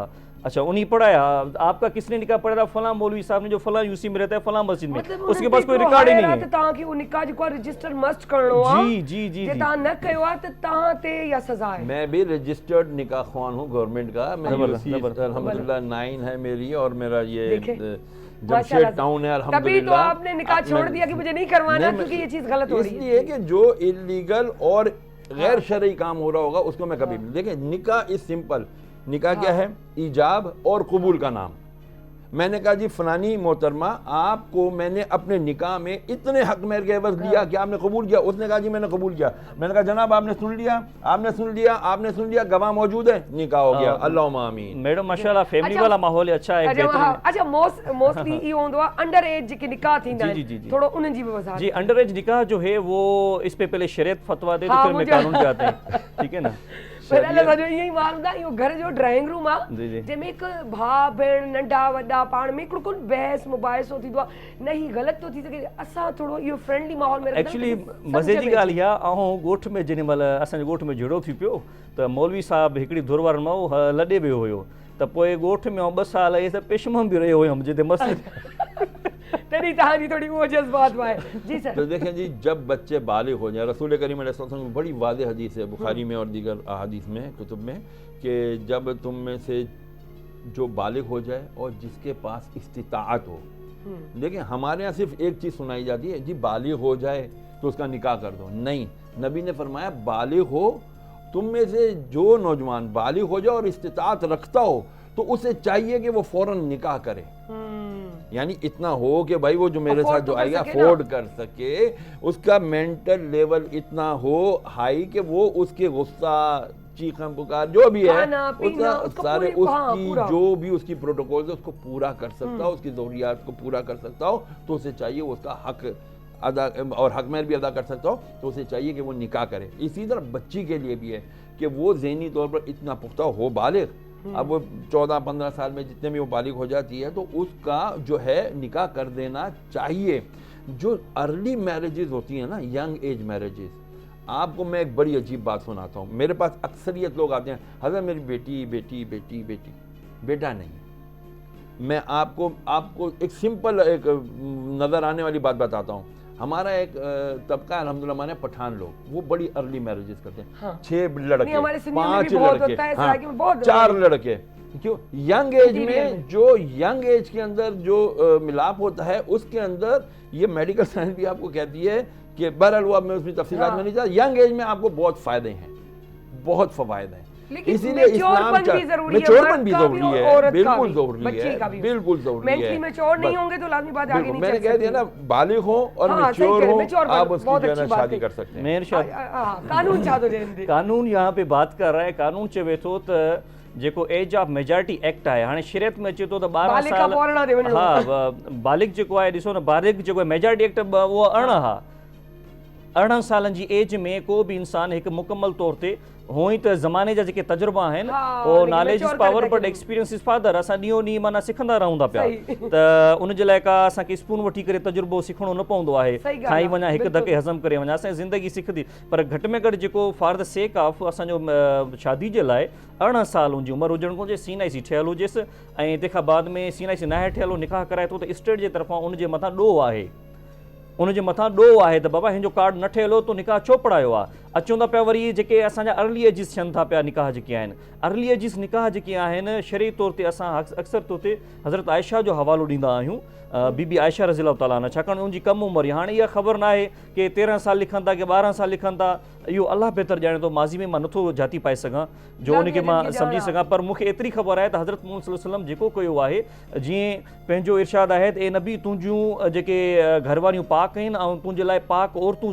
अच्छा उन्हीं पढ़ाया आपका किसने निकाह पढ़ाया फलां मौलवी साहब ने जो फलां यूसी में रहता है फलां मस्जिद में उसके पास कोई रिकॉर्ड ही नहीं है तव्हांखे वो निकाह जेको रजिस्टर मस्ट करणो आहे जी जी जी जे तव्हां न कयो आहे त तव्हां ते या सज़ा आहे। मैं भी रजिस्टर्ड निकाह ख्वान हूँ गवर्नमेंट का, मैं अल्हम्दुलिल्लाह 9 है मेरी और मेरा ये जमशेद टाउन है अल्हम्दुलिल्लाह। तभी तो आपने निकाह छोड़ दिया कि मुझे नहीं करवाना क्योंकि ये चीज गलत हो रही है। इसलिए कि जो इलीगल और गैर शरई काम हो रहा होगा उसको मैं कभी नहीं देखिए। निकाह इज सिंपल, निकाह क्या है? ईजाब और कबूल का नाम। मैंने कहा जी फलानी मोहतरमा आपको मैंने अपने निकाह में इतने हक मेर के एवज दिया कि आपने कबूल किया। उसने कहा जी मैंने कबूल किया। मैंने कहा जनाब आपने सुन लिया, आपने सुन लिया, आपने सुन लिया, गवाह मौजूद है, निकाह हो गया। अल्लाहुम्मा आमीन। मैडम माशाल्लाह फैमिली वाला माहौल अच्छा है। अच्छा मोस्टली ये होंदो आहे अंडर एज जेके निकाह थींदा आहिनि थोड़ो उन्हनि जी भी वजाहत जी। अंडर एज निकाह जो है वो इस पे पहले शरीयत फतवा दे तो फिर मैं कानून पे आते हैं, ठीक है ना। पहले सॼो ईअं ई माल हूंदा इहो घर जो ड्राइंग रूम आहे जंहिंमें हिकु भाउ भेण नंढा वॾा पाण में हिकिड़ो कोन बहस मुबाहिसो थींदो आहे न ही ग़लति थो थी सघे। असां थोरो इहो फ्रेंडली माहौल में एक्चुअली मज़े जी ॻाल्हि इहा ऐं ॻोठ में जेॾी महिल असांजे ॻोठ में झगड़ो थी पियो त मौलवी साहब हिकिड़ी धुर वारनि मां लॾे वियो हुयो त पोइ ॻोठ में 2 साल इहे सभु पेशमम बि रहियो हुयुमि जिते मसइलो तॾहिं तव्हांजी थोड़ी वो जज़्बात आहे। जी सर। तो देखें जी जब बच्चे बालिग हो जाए, रसूल करीम अलैहि सल्लम में बड़ी वाज़ेह हदीस है बुखारी में और दीगर अहादीस में कुतुब में कि जब तुम में से जो बालिग हो जाए और जिसके पास इस्तिताअत हो। देखिए हमारे यहाँ सिर्फ एक चीज़ सुनाई जाती है जी बालिग हो जाए तो उसका निकाह कर दो। नहीं, नबी ने फरमाया बालिग हो, तुम में से जो नौजवान बालिग हो जाए और इस्तिताअत रखता हो तो उसे चाहिए कि वो फौरन निकाह करे। यानी इतना हो कि भाई वो जो मेरे साथ जो आएगा अफोर्ड कर सके, उसका मेंटल लेवल इतना हो हाई कि वो उसके गुस्सा चीखम पुकार जो भी है उसका सारे उसकी जो भी उसकी प्रोटोकॉल है उसको पूरा कर सकता हो, उसकी ज़रूरियात को पूरा कर सकता हो तो उसे चाहिए उसका हक अदा और हक महर भी अदा कर सकता हो तो उसे चाहिए कि वो निकाह करे। इसी तरह बच्ची के लिए भी है कि वो ज़हनी तौर पर इतना पुख्ता हो बालिग। अब वो 14-15 साल में जितने भी वो बालिग हो जाती है तो उसका जो है निकाह कर देना चाहिए। जो अर्ली मैरिजेस होती हैं ना, यंग एज मैरिजेस, आपको मैं एक बड़ी अजीब बात सुनाता हूँ। मेरे पास अक्सरियत लोग आते हैं, हज़रत मेरी बेटी बेटी बेटी बेटी बेटा नहीं। मैं आपको एक सिंपल एक नज़र आने वाली बात बताता हूँ। हमारा एक तबका अल्हम्दुलिल्लाह माने पठान लोग, वो बड़ी अर्ली मैरिजेस करते हैं। हाँ। 6 लड़के, 5 लड़के, हाँ, 4 लड़के। क्यों? यंग एज में जो यंग एज के अंदर जो मिलाप होता है उसके अंदर ये मेडिकल साइंस भी आपको कहती है कि बहरहाल वो अब मैं उसमें तफसीलात में नहीं जाता, यंग एज में आपको बहुत फायदे हैं, बहुत फवायद हैं। इसीलिए इस्लाम मैच्योरपन भी जरूरी है, बिल्कुल जरूरी है, बिल्कुल जरूरी है। मेंटली मैच्योर नहीं होंगे तो लाजमी बात आगे नहीं मैंने कह दिया ना, बालिग हो और मैच्योर हो आप उसकी जो है शादी कर सकते हैं। कानून चाहतो जे कानून यहाँ पे बात कर रहा है। कानून चवे थो त जेको एज ऑफ मेजॉरिटी एक्ट आहे, हाणे शरीयत में अचे थो त 12 साल हा बालिग जेको आहे ॾिसो न, बालिग जेको आहे मेजॉरिटी एक्ट उहो 18 हा। 18 सालनि जी एज में को बि इंसान हिकु मुकमल तौर ते हुअं ई त ज़माने जा जेके तजुर्बा आहिनि उहो knowledge is power but experience is father. असां ॾींहों ॾींहुं माना सिखंदा रहूं था पिया त उन जे लाइ का असांखे स्पून वठी करे तजुर्बो सिखणो न पवंदो आहे, खाई वञा हिकु धके हज़म करे वञा, असांजी ज़िंदगी सिखंदी। पर घटि में घटि जेको फॉर द सेक ऑफ असांजो शादी जे लाइ 18 साल जी उमिरि हुजणु घुरिजे, सीनाइसी ठहियलु हुजेसि ऐं तंहिंखां बाद में सीनाइसी नाहे ठहियलु निकाह कराए थो त स्टेट जे तरफ़ां उनजे मथां ॾोह आहे, उनजे मथां ॾोह आहे त बाबा हिनजो कार्ड न ठहियलु हो तो निकाह छो पढ़ायो आहे। अचूं था पिया वरी जेके असांजा अर्ली एजिस थियनि था पिया निकाह जेके आहिनि, अर्ली एजिस निकाह जेके आहिनि शरई तौर ते असां अक्सर तौर ते हज़रत आयशा जो हवालो ॾींदा आहियूं, बीबी आयशा रज़ी अल्लाह ताला अन्हा, छाकाणि उनजी कम उमिरि। हाणे इहा ख़बर न आहे कि 13 साल लिखनि था कि 12 साल लिखनि था, इहो अलाह बहितर ॼाणे थो, माज़ी में मां नथो जाती पाए सघां जो ॼाण उनखे खे मां ॼाण सम्झी आहे। सघां, पर मूंखे एतिरी ख़बर आहे त हज़रत मुहम्मद सल्लल्लाहु अलैहि वसल्लम जेको कयो आहे, जीअं पंहिंजो इरशाद आहे त ए नबी तुंहिंजूं जेके घरवारियूं पाक आहिनि ऐं तुंहिंजे लाइ पाक औरतूं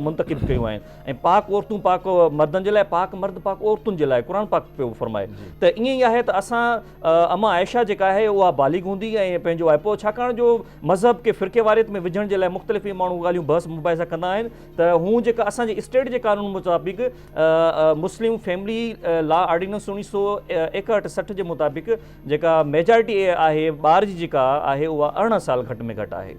मुंतखिब कयूं आहिनि, ऐं पाक औरतूं पाक मर्दनि जे लाइ, पाक मर्द पाक औरतुनि जे लाइ क़ुर पाक पियो फरमाए। त ईअं ई आहे त असां अमा आयशा जेका आहे उहा बालिग हूंदी ऐं पंहिंजो आहे पोइ, छाकाणि जो मज़हब खे फ़िरके वारियत में विझण जे लाइ मुख़्तलिफ़ माण्हू ॻाल्हियूं बहस मुबाहिसा कंदा आहिनि, त हू जेका असांजे स्टेट जे कानून मुताबिक़ मुस्लिम फैमिली लॉ ऑर्डिनेंस 1961-60 जे मुताबिक़ जेका मेजॉरिटी आहे ॿार जी जेका आहे उहा 18 साल घटि में घटि आहे।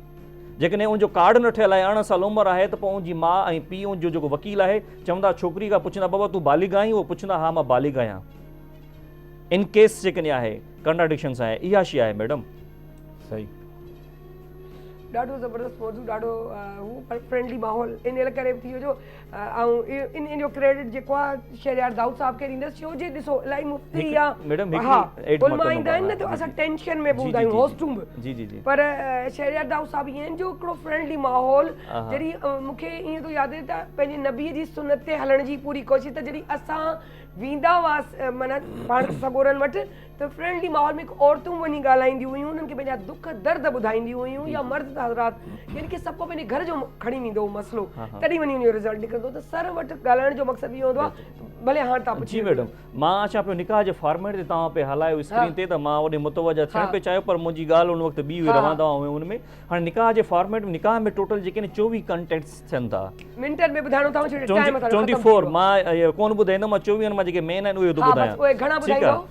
जेकॾहिं उनजो कार्ड न ठहियल आहे, 18 साल उमिरि आहे, त पोइ उनजी माउ ऐं पीउ उनजो जेको वकील आहे चवंदा, छोकिरी खां पुछंदा बाबा तूं बालिग आहीं, उहो पुछंदा हा मां बालिग आहियां। इन केस जेकॾहिं आहे कंट्राडिक्शंस आहे, इहा शइ आहे मैडम। सही ॾाढो ज़बरदस्त मौजू, ॾाढो हू पर फ्रेंडली माहौल इन करे थी वियो जो ऐं इन जो क्रेडिट जेको आहे शहरयार दाऊद साहब खे ॾींदसि, छो जे ॾिसो इलाही मुफ़्ती या मैडम हा एड उलमा ईंदा आहिनि न त असां टेंशन में हूंदा आहियूं, हॉस्टूं बि, जी जी जी, पर शहरयार दाऊद साहब ईअं आहिनि जो हिकिड़ो फ्रेंडली माहौल, जॾहिं मूंखे ईअं थो यादि त पंहिंजे नबीअ जी सुनत ते हलण जी पूरी कोशिशि, त जॾहिं असां वेंदा हुआसीं माना पाण सगोरनि वटि, त फ्रेंडली माहौल में औरतूं वञी ॻाल्हाईंदियूं हुयूं, उन्हनि खे पंहिंजा दुख दर्द ॿुधाईंदियूं हुयूं, या मर्द हज़रात, यानी कि सभु पंहिंजे घर जो खणी वेंदो हो मसलो, तॾहिं वञी उनजो रिज़ल्ट निकिरंदो। त सर वटि ॻाल्हाइण जो मक़सदु इहो हूंदो आहे, भले हाणे तव्हां जी मैडम, मां अचां पियो निकाह जे फॉर्मेट ते तव्हां पिया हलायो स्क्रीन ते, त मां ओॾे मुतवजा थियण पियो चाहियो, पर मुंहिंजी ॻाल्हि उन वक़्तु ॿी हुई, रवंदा हुआ हुन में। हाणे निकाह जे फॉर्मेट में, निकाह में टोटल जेके 24 कंटेंट्स थियनि था, मिंटनि में ॿुधाइणो अथव, छो जो टाइम 24 मां कोन ॿुधाईंदुमि, मां 24 मां जेके मेन आहिनि उहे थो ॿुधायां। घणा ॿुधाईंदो?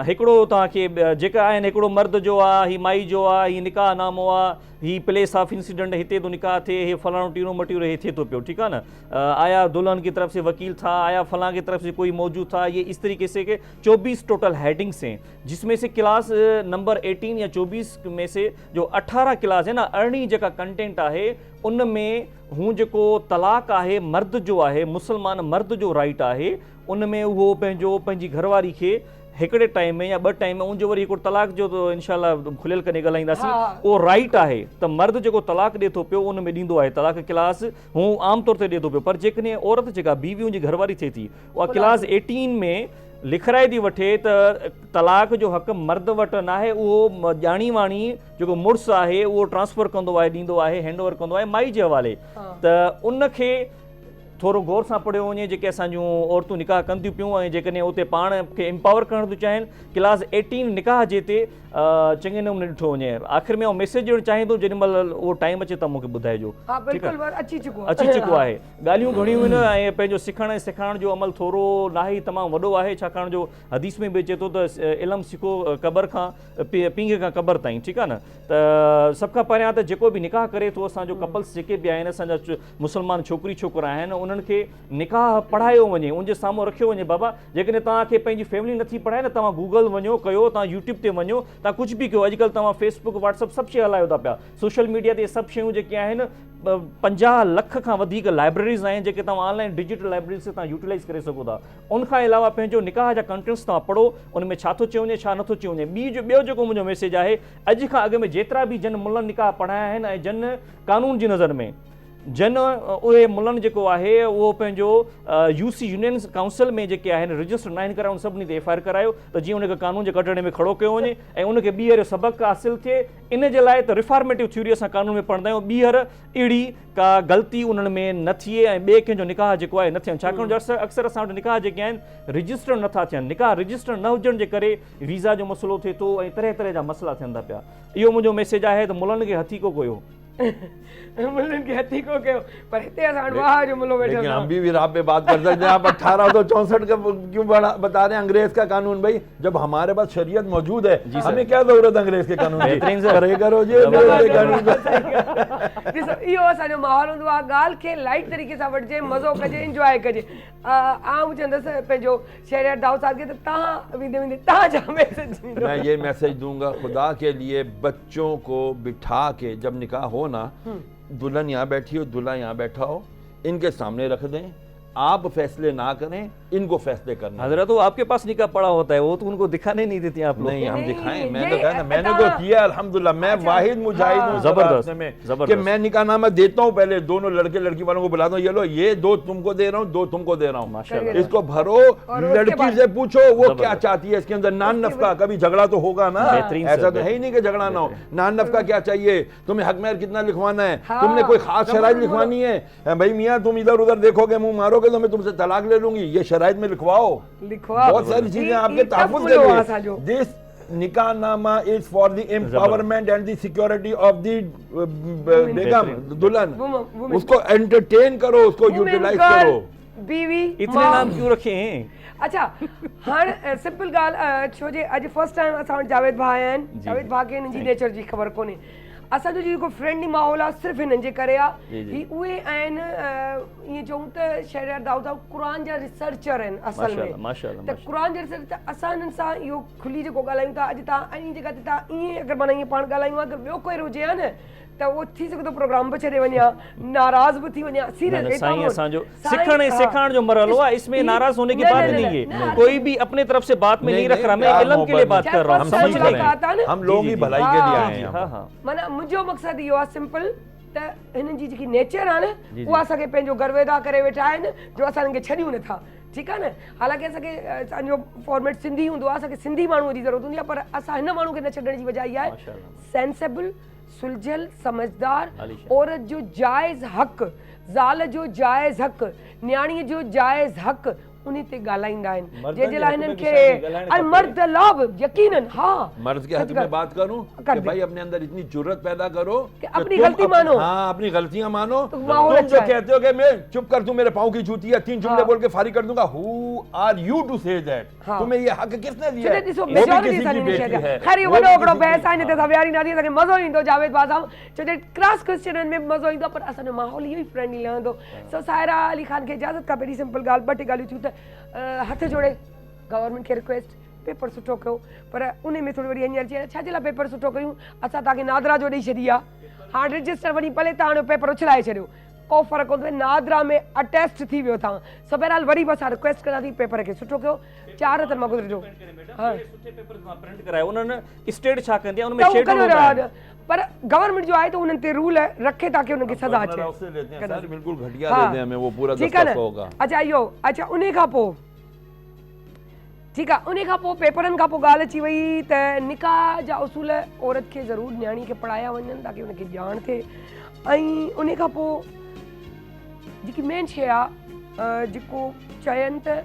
हिकिड़ो तव्हांखे जेका आहिनि, हिकिड़ो मर्द जो आहे, ही माई जो आहे, ही निकाह नामो आहे, ही प्लेस ऑफ इंसिडेंट, हिते थो निकाह थिए, हे फलाणो टीरो मटीरो हे थिए थो पियो, ठीकु आहे न। आया दुल्हन की तरफ से वकील था, आया फलां की तरफ से कोई मौजूद था, ये इस तरीके से के 24 टोटल हेडिंग्स हैं, जिसमें से क्लास नंबर 18 या 24 में से जो 18 क्लास है ना, अरिड़हीं जेका कंटेंट आहे उन में हू जेको तलाक आहे मर्द जो आहे, मुसलमान मर्द जो राइट आहे, उन में उहो पंहिंजी घरवारी खे हिकिड़े टाइम में या 2 टाइम में, उनजो वरी हिकिड़ो तलाक जो त इंशाल्लाह खुलियल करे ॻाल्हाईंदासीं, उहो राइट आहे त मर्द जेको तलाक ॾिए थो पियो उन में ॾींदो आहे तलाक क्लास, हू आम तौर ते ॾिए थो पियो, पर जेकॾहिं औरत जेका बीवी हुनजी घरवारी थिए थी, उहा क्लास 18 में लिखाराए थी वठे त तलाक जो हक़ मर्द वटि न आहे, उहो ॼाणी वाणी जेको मुड़ुसु आहे उहो ट्रांसफर कंदो आहे, ॾींदो आहे, हैंडओवर कंदो आहे माई जे हवाले। त उनखे थोरो गौर सां पढ़ियो वञे, जेके असांजूं औरतूं निकाह कनि थियूं पियूं, ऐं जेकॾहिं उते पाण खे एम्पावर करणु थियूं चाहिनि, क्लास 18 निकाह जे ते चङे नमूने ॾिठो वञे। आख़िर में मैसेज ॾियणु चाहींदो, जेॾीमहिल उहो टाइम अचे त मूंखे ॿुधाइजो, अची चुको आहे। ॻाल्हियूं घणियूं आहिनि, ऐं पंहिंजो सिखण ऐं सिखाइण जो अमल थोरो नाहे तमामु वॾो आहे, छाकाणि जो हदीस में बि अचे थो त इल्मु सिखो क़बर खां पींघ खां क़बर ताईं, ठीकु आहे न। त सभ खां पहिरियां त जेको बि निकाह करे थो, असांजो कपल्स जेके बि आहिनि, असांजा मुस्लमान छोकिरी छोकिरा आहिनि, उन्हनि खे निकाह पढ़ायो वञे, उनजे साम्हूं रखियो वञे। बाबा जेकॾहिं तव्हांखे पंहिंजी फैमिली नथी पढ़ाए न, तव्हां गूगल वञो, कयो, तव्हां यूट्यूब ते वञो, तव्हां कुझु बि कयो, अॼुकल्ह तव्हां फेसबुक व्हाट्सअप सभु शइ हलायो था पिया, सोशल मीडिया ते सभु शयूं जेके आहिनि, 50 लख खां वधीक लाइब्रेरीज़ आहिनि जेके तव्हां ऑनलाइन डिजिटल लाइब्रेरीज़ से तव्हां यूटिलाइज़ करे सघो था। उनखां अलावा पंहिंजो निकाह जा कंटेंट्स तव्हां पढ़ो, उन में छा थो चयो वञे, छा नथो चयो वञे। ॿियो जेको मुंहिंजो मैसेज आहे, अॼु खां अॻु में जेतिरा बि जन मुलनि निकाह पढ़ाया आहिनि, ऐं जन कानून जी नज़र में जन उहे मुलनि जेको आहे उहो पंहिंजो यूसी यूनियन काउंसिल में जेके आहिनि रजिस्टर न आहिनि करायो, उन सभिनी ते FIR करायो, त जीअं उनखे कानून जे कटड़े में खड़ो कयो वञे ऐं उनखे ॿीहर सबक़ु हासिलु थिए। इन जे लाइ त रिफॉर्मेटिव थ्योरी असां कानून में पढ़ंदा आहियूं, ॿीहर अहिड़ी का ग़लती उन्हनि में न थिए ऐं ॿिए कंहिंजो निकाह जेको आहे न थियनि, छाकाणि जो अक्सर असां वटि निकाह जेके आहिनि रजिस्टर नथा थियनि, निकाह रजिस्टर न हुजण जे करे वीज़ा जो मसइलो थिए थो ऐं तरह तरह जा मसइला थियनि था पिया। इहो मुंहिंजो मैसेज आहे त मुलनि खे हथी को कयो, मुल्हनि खे हथी को कयो, पर हिते असां वाह जो मुल्लो बैठे, लेकिन हम भी राह पे बात कर सकते हैं। आप 1864 का क्यों बता रहे हैं अंग्रेज का कानून? भाई जब हमारे पास शरीयत मौजूद है, हमें क्या जरूरत अंग्रेज के कानून की? करो जी कानून ॾिसो इहो असांजो माहौल हूंदो आहे, ॻाल्हि खे लाइट तरीक़े सां वठिजे, मज़ो कजे, इंजॉय कजे। आउं चवंदसि पंहिंजो शहरयार दाऊद साहब खे त तव्हां वेंदे वेंदे तव्हां छा मैसेज ॾींदो? मैं ये मैसेज दूंगा, खुदा के लिए बच्चों को बिठा के जब निकाह हो ना, दुल्हन यहाँ बैठी हो, दूल्हा यहाँ बैठा हो, इनके सामने रख दें, आप फैसले ना करें, इनको फैसले करना। हजरत, वो आपके पास निकाह पड़ा होता है, वो तो उनको दिखाने नहीं देते आप लोग। नहीं, हम दिखाएं, ये मैंने कहा ना, मैंने तो किया अल्हम्दुलिल्लाह। मैं वाहिद मुजाहिद हूँ जबरदस्त, में जबरदस्त। कि मैं निकाहनामा देता हूँ, पहले दोनों लड़के लड़की वालों को बुलाता हूँ, ये लो, ये 2 तुमको दे रहा हूँ, 2 तुमको दे रहा हूँ, माशाल्लाह। इसको भरो, और उसके लड़की बाद- से पूछो वो क्या जबरदस्त। चाहती है, इसके अंदर नान नफका, कभी झगड़ा तो होगा ना, बेहतरीन ऐसा सर, तो है ही नहीं कि झगड़ा ना हो। नान नफका क्या चाहिए, तुम्हें हक मेहर कितना लिखवाना है, हाँ, तुमने कोई खास जबरदस्त शराइत बोलो। लिखवानी है, भाई मियाँ तुम इधर उधर देखोगे, मुंह मारोगे तो मैं तुमसे तलाक ले लूंगी, ये शराइत में लिखवाओ। बहुत सारी चीजें आपके तहफ़्फ़ुज़ के लिए। दिस निकाहनामा is for the empowerment and the security of the बेगम, दुल्हन। Woman. उसको एंटरटेन करो, उसको यूटिलाइज करो। बीवी, इतने मां। नाम क्यों रखे हैं? अच्छा, हाणे सिंपल ॻाल्हि छो जे अॼु फर्स्ट टाइम असां वटि जावेद भाउ आया आहिनि। जावेद भाउ खे हिननि जी नेचर जी ख़बर कोन्हे। असांजो जेको फ्रेंडली माहौल आहे सिर्फ़ु हिननि जे करे आहे। ही उहे आहिनि, ईअं चऊं त शहरियार दाऊद क़ुरान जा रिसर्चर आहिनि असल में। माशाल्लाह, त क़ुरान जे रिसर्च त असां हिननि सां इहो खुली जेको ॻाल्हायूं था, अॼु तव्हां इन जॻह ते तव्हां ईअं अगरि माना ईअं पाण ॻाल्हायूं, अगरि ॿियो कोई हुजे हा न त उहो थी सघे थो प्रोग्राम बि छॾे वञे, नाराज़ बि थी वञे। सीरियस साईं, असांजो सिखाने जो मरहलो है, इसमें नाराज होने की बात नहीं है। कोई भी अपने तरफ से बात में नहीं रख रहा, मैं इल्म के लिए बात कर रहा हूँ, समझ रहे हैं हम लोगों की भलाई के लिए आए हैं यहाँ हाँ पर। हाँ। माना मुंहिंजो मक़सदु इहो आहे सिंपल त हिननि जी जेकी नेचर आहे न, उहा असांखे पंहिंजो गर्वेदा करे वेठा आहिनि, जो असां हिननि खे छॾियूं नथा। ठीकु आहे न, हालांकि असांखे असांजो फॉर्मेट सिंधी हूंदो आहे, असांखे सिंधी माण्हूअ जी ज़रूरत हूंदी आहे, पर असां हिन माण्हू खे न छॾण जी वजह इहा आहे, सेंसेबल, सुलझियल, समझदार, औरत जो जाइज़ हक़, ज़ाल जो जाइज़ हक़, न्याणीअ जो जाइज़ हक़, उन ते ॻाल्हाईंदा आहिनि, जंहिंजे लाइ हिननि खे ऐं मर्द लाइ बि यकीनन। हाँ, मर्द के हक में बात करूं कि भाई अपने अंदर इतनी जुर्रत पैदा करो कि अपनी गलती मानो। हाँ, अपनी गलतियां मानो। तो तुम माहौल जो अच्छा है। कहते हो कि मैं चुप कर, तू मेरे पाँव की जूती है, 3 जुमले बोल के फारिग कर दूंगा, who are you to say that? हाँ। तुम्हें ये हक किसने दिया है? ॾिसो वो भी मेजॉरिटी किसी सां की हिननि बेटी शइ है। ख़ैर इहो वो भी वॾो हिकिड़ो किसी की- बहस आहे, हिन ते असां विहारी नाठी, असांखे मज़ो ईंदो जावेद भाउ सां, छो जे क्रॉस क्रिश्चियननि में मज़ो ईंदो, पर असांजो माहौल इहो ई फ्रेंडली लहंदो। सो सायरा अली ख़ान खे इजाज़त खां पहिरीं सिंपल ॻाल्हि, 2 टे ॻाल्हियूं थियूं त हथ जोड़े गवर्नमेंट खे रिक्वेस्ट, पेपर सुठो कयो, पर उन में थोरी वरी हींअर चई छा जे लाइ पेपर सुठो कयूं, असां तव्हांखे नादरा जो ॾेई छॾी आहे, हाणे रजिस्टर वञी भले तव्हां हाणे पेपर उछलाए छॾियो, को फ़र्क़ु कोन्हे, नादरा में अटेस्ट थी वियो तव्हां। सो बहरहाल वरी बि असां रिक्वेस्ट कंदा थी पेपर खे सुठो कयो, 4 हथनि मां गुज़रिजो। हाँ, सुठे पेपर प्रिंट कराए उन्होंने स्टेट छा कंदी आहे, त उनमें उहो शेड कयो होता है। रहा, पर गवर्नमेंट जो आहे त उन्हनि ते रूल रखे ताकि उनखे सज़ा अचे। उससे लेते हैं सर, बिल्कुल घटिया हाँ। देते हैं हमें, वो पूरा ठीकु आहे दस्ता न। होगा। अच्छा इहो, अच्छा उन खां पोइ ठीकु आहे, उन खां पोइ पेपरनि खां पोइ ॻाल्हि अची वई त निकाह जा उसूल औरत खे ज़रूरु न्याणी खे पढ़ाया वञनि ताकी उनखे ॼाण थिए, ऐं उन खां पोइ जेकी मेन शइ आहे जेको चयनि त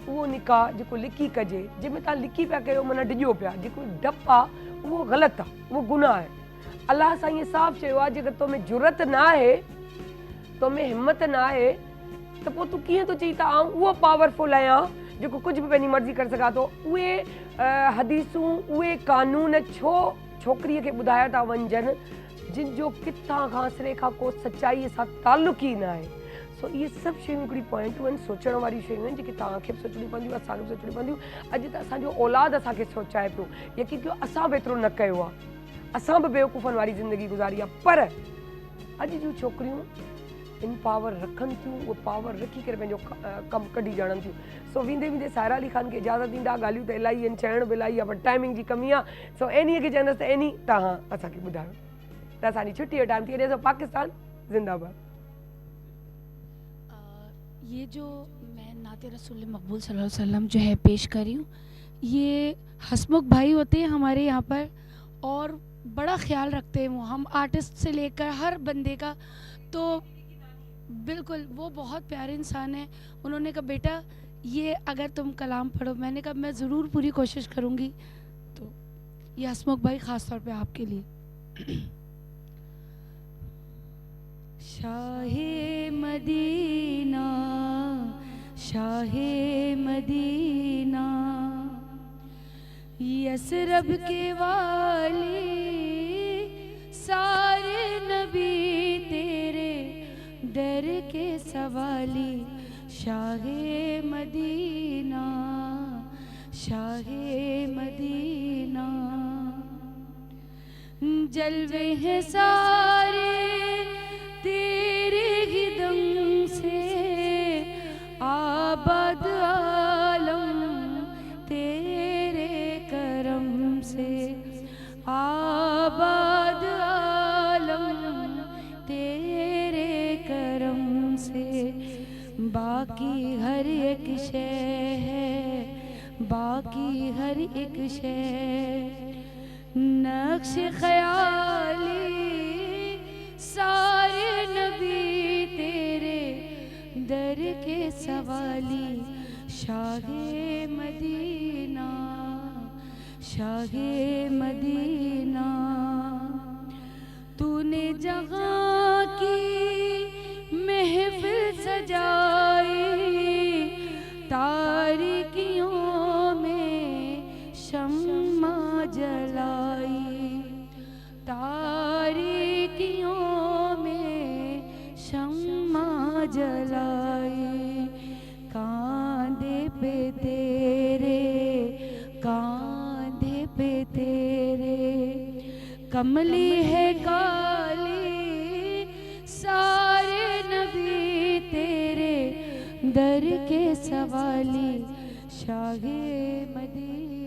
उहो निकाह जेको लिकी कजे, जंहिंमें तव्हां लिकी पिया कयो माना डिॼो पिया, जेको डपु आहे उहो ग़लति आहे, उहो गुनाह आहे। अलाह सां ईअं साफ़ चयो आहे, जेकर तोमें जुरत न आहे, तोमें हिमत न आहे, त पोइ तूं कीअं थो चई त आउं उहो पावरफुल आहियां जेको कुझु बि पंहिंजी मर्ज़ी करे सघां थो। उहे हदीसूं, उहे कानून छो छोकिरीअ खे ॿुधाया था वञनि जिन जो किथां खां सिरे खां को सचाईअ सां तालुक ई न आहे। सो इहे सभु शयूं हिकिड़ी पॉइंटूं आहिनि, सोचण वारियूं शयूं आहिनि, जेके तव्हांखे बि सोचणियूं पवंदियूं, असांखे बि सोचणियूं पवंदियूं। अॼु त असांजो औलाद असांखे सोचाए पियो, यकीन कयो असां बि एतिरो न कयो आहे, असां बि बेवकूफ़नि वारी ज़िंदगी गुज़ारी आहे, पर अॼु जूं छोकिरियूं इन पावर रखनि थियूं, उहो पावर रखी करे पंहिंजो कमु कढी ॼाणनि थियूं। सो वेंदे वेंदे सायरा अली ख़ान खे इजाज़त ॾींदा, ॻाल्हियूं त इलाही आहिनि, चइण बि इलाही आहे, पर टाइमिंग जी कमी आहे। सो एनीअ खे चवंदसि त एनी तव्हां असांखे ॿुधायो त असांजी छुट्टी जो टाइम थी वञे। सो पाकिस्तान जिंदाबाद। ये जो मैं नाते रसूल मकबूल सल्लल्लाहु अलैहि वसल्लम जो है पेश कर रही हूँ, ये हसमुख भाई होते हैं हमारे यहाँ पर और बड़ा ख्याल रखते हैं वो, हम आर्टिस्ट से लेकर हर बंदे का, तो बिल्कुल वो बहुत प्यारे इंसान है। उन्होंने कहा बेटा ये अगर तुम कलाम पढ़ो, मैंने कहा मैं ज़रूर पूरी कोशिश करूँगी। तो ये हसमुख भाई ख़ास तौर पे आपके लिए। Shah Medina, Shah Medina, Yathrib के वाले सारे नबी तेरे दर के सवाली, शाहे मदीना, शाहे मदीना, जलवे हैं सारे तेरे ही दम से आबाद बाकी हर एक शय नक्श ख्याली सारे नबी तेरे दर के सवाली शाहे मदीना शाहे मदीना तूने जहाँ की महफिल सजाई तारीकियों में शम्मा जलाई तारीकियों में शम्मा जलाई कांधे पे तेरे कांधे पे तेरे कमली है काली सारे नबी तेरे दर के सवाली शाहे मदीना।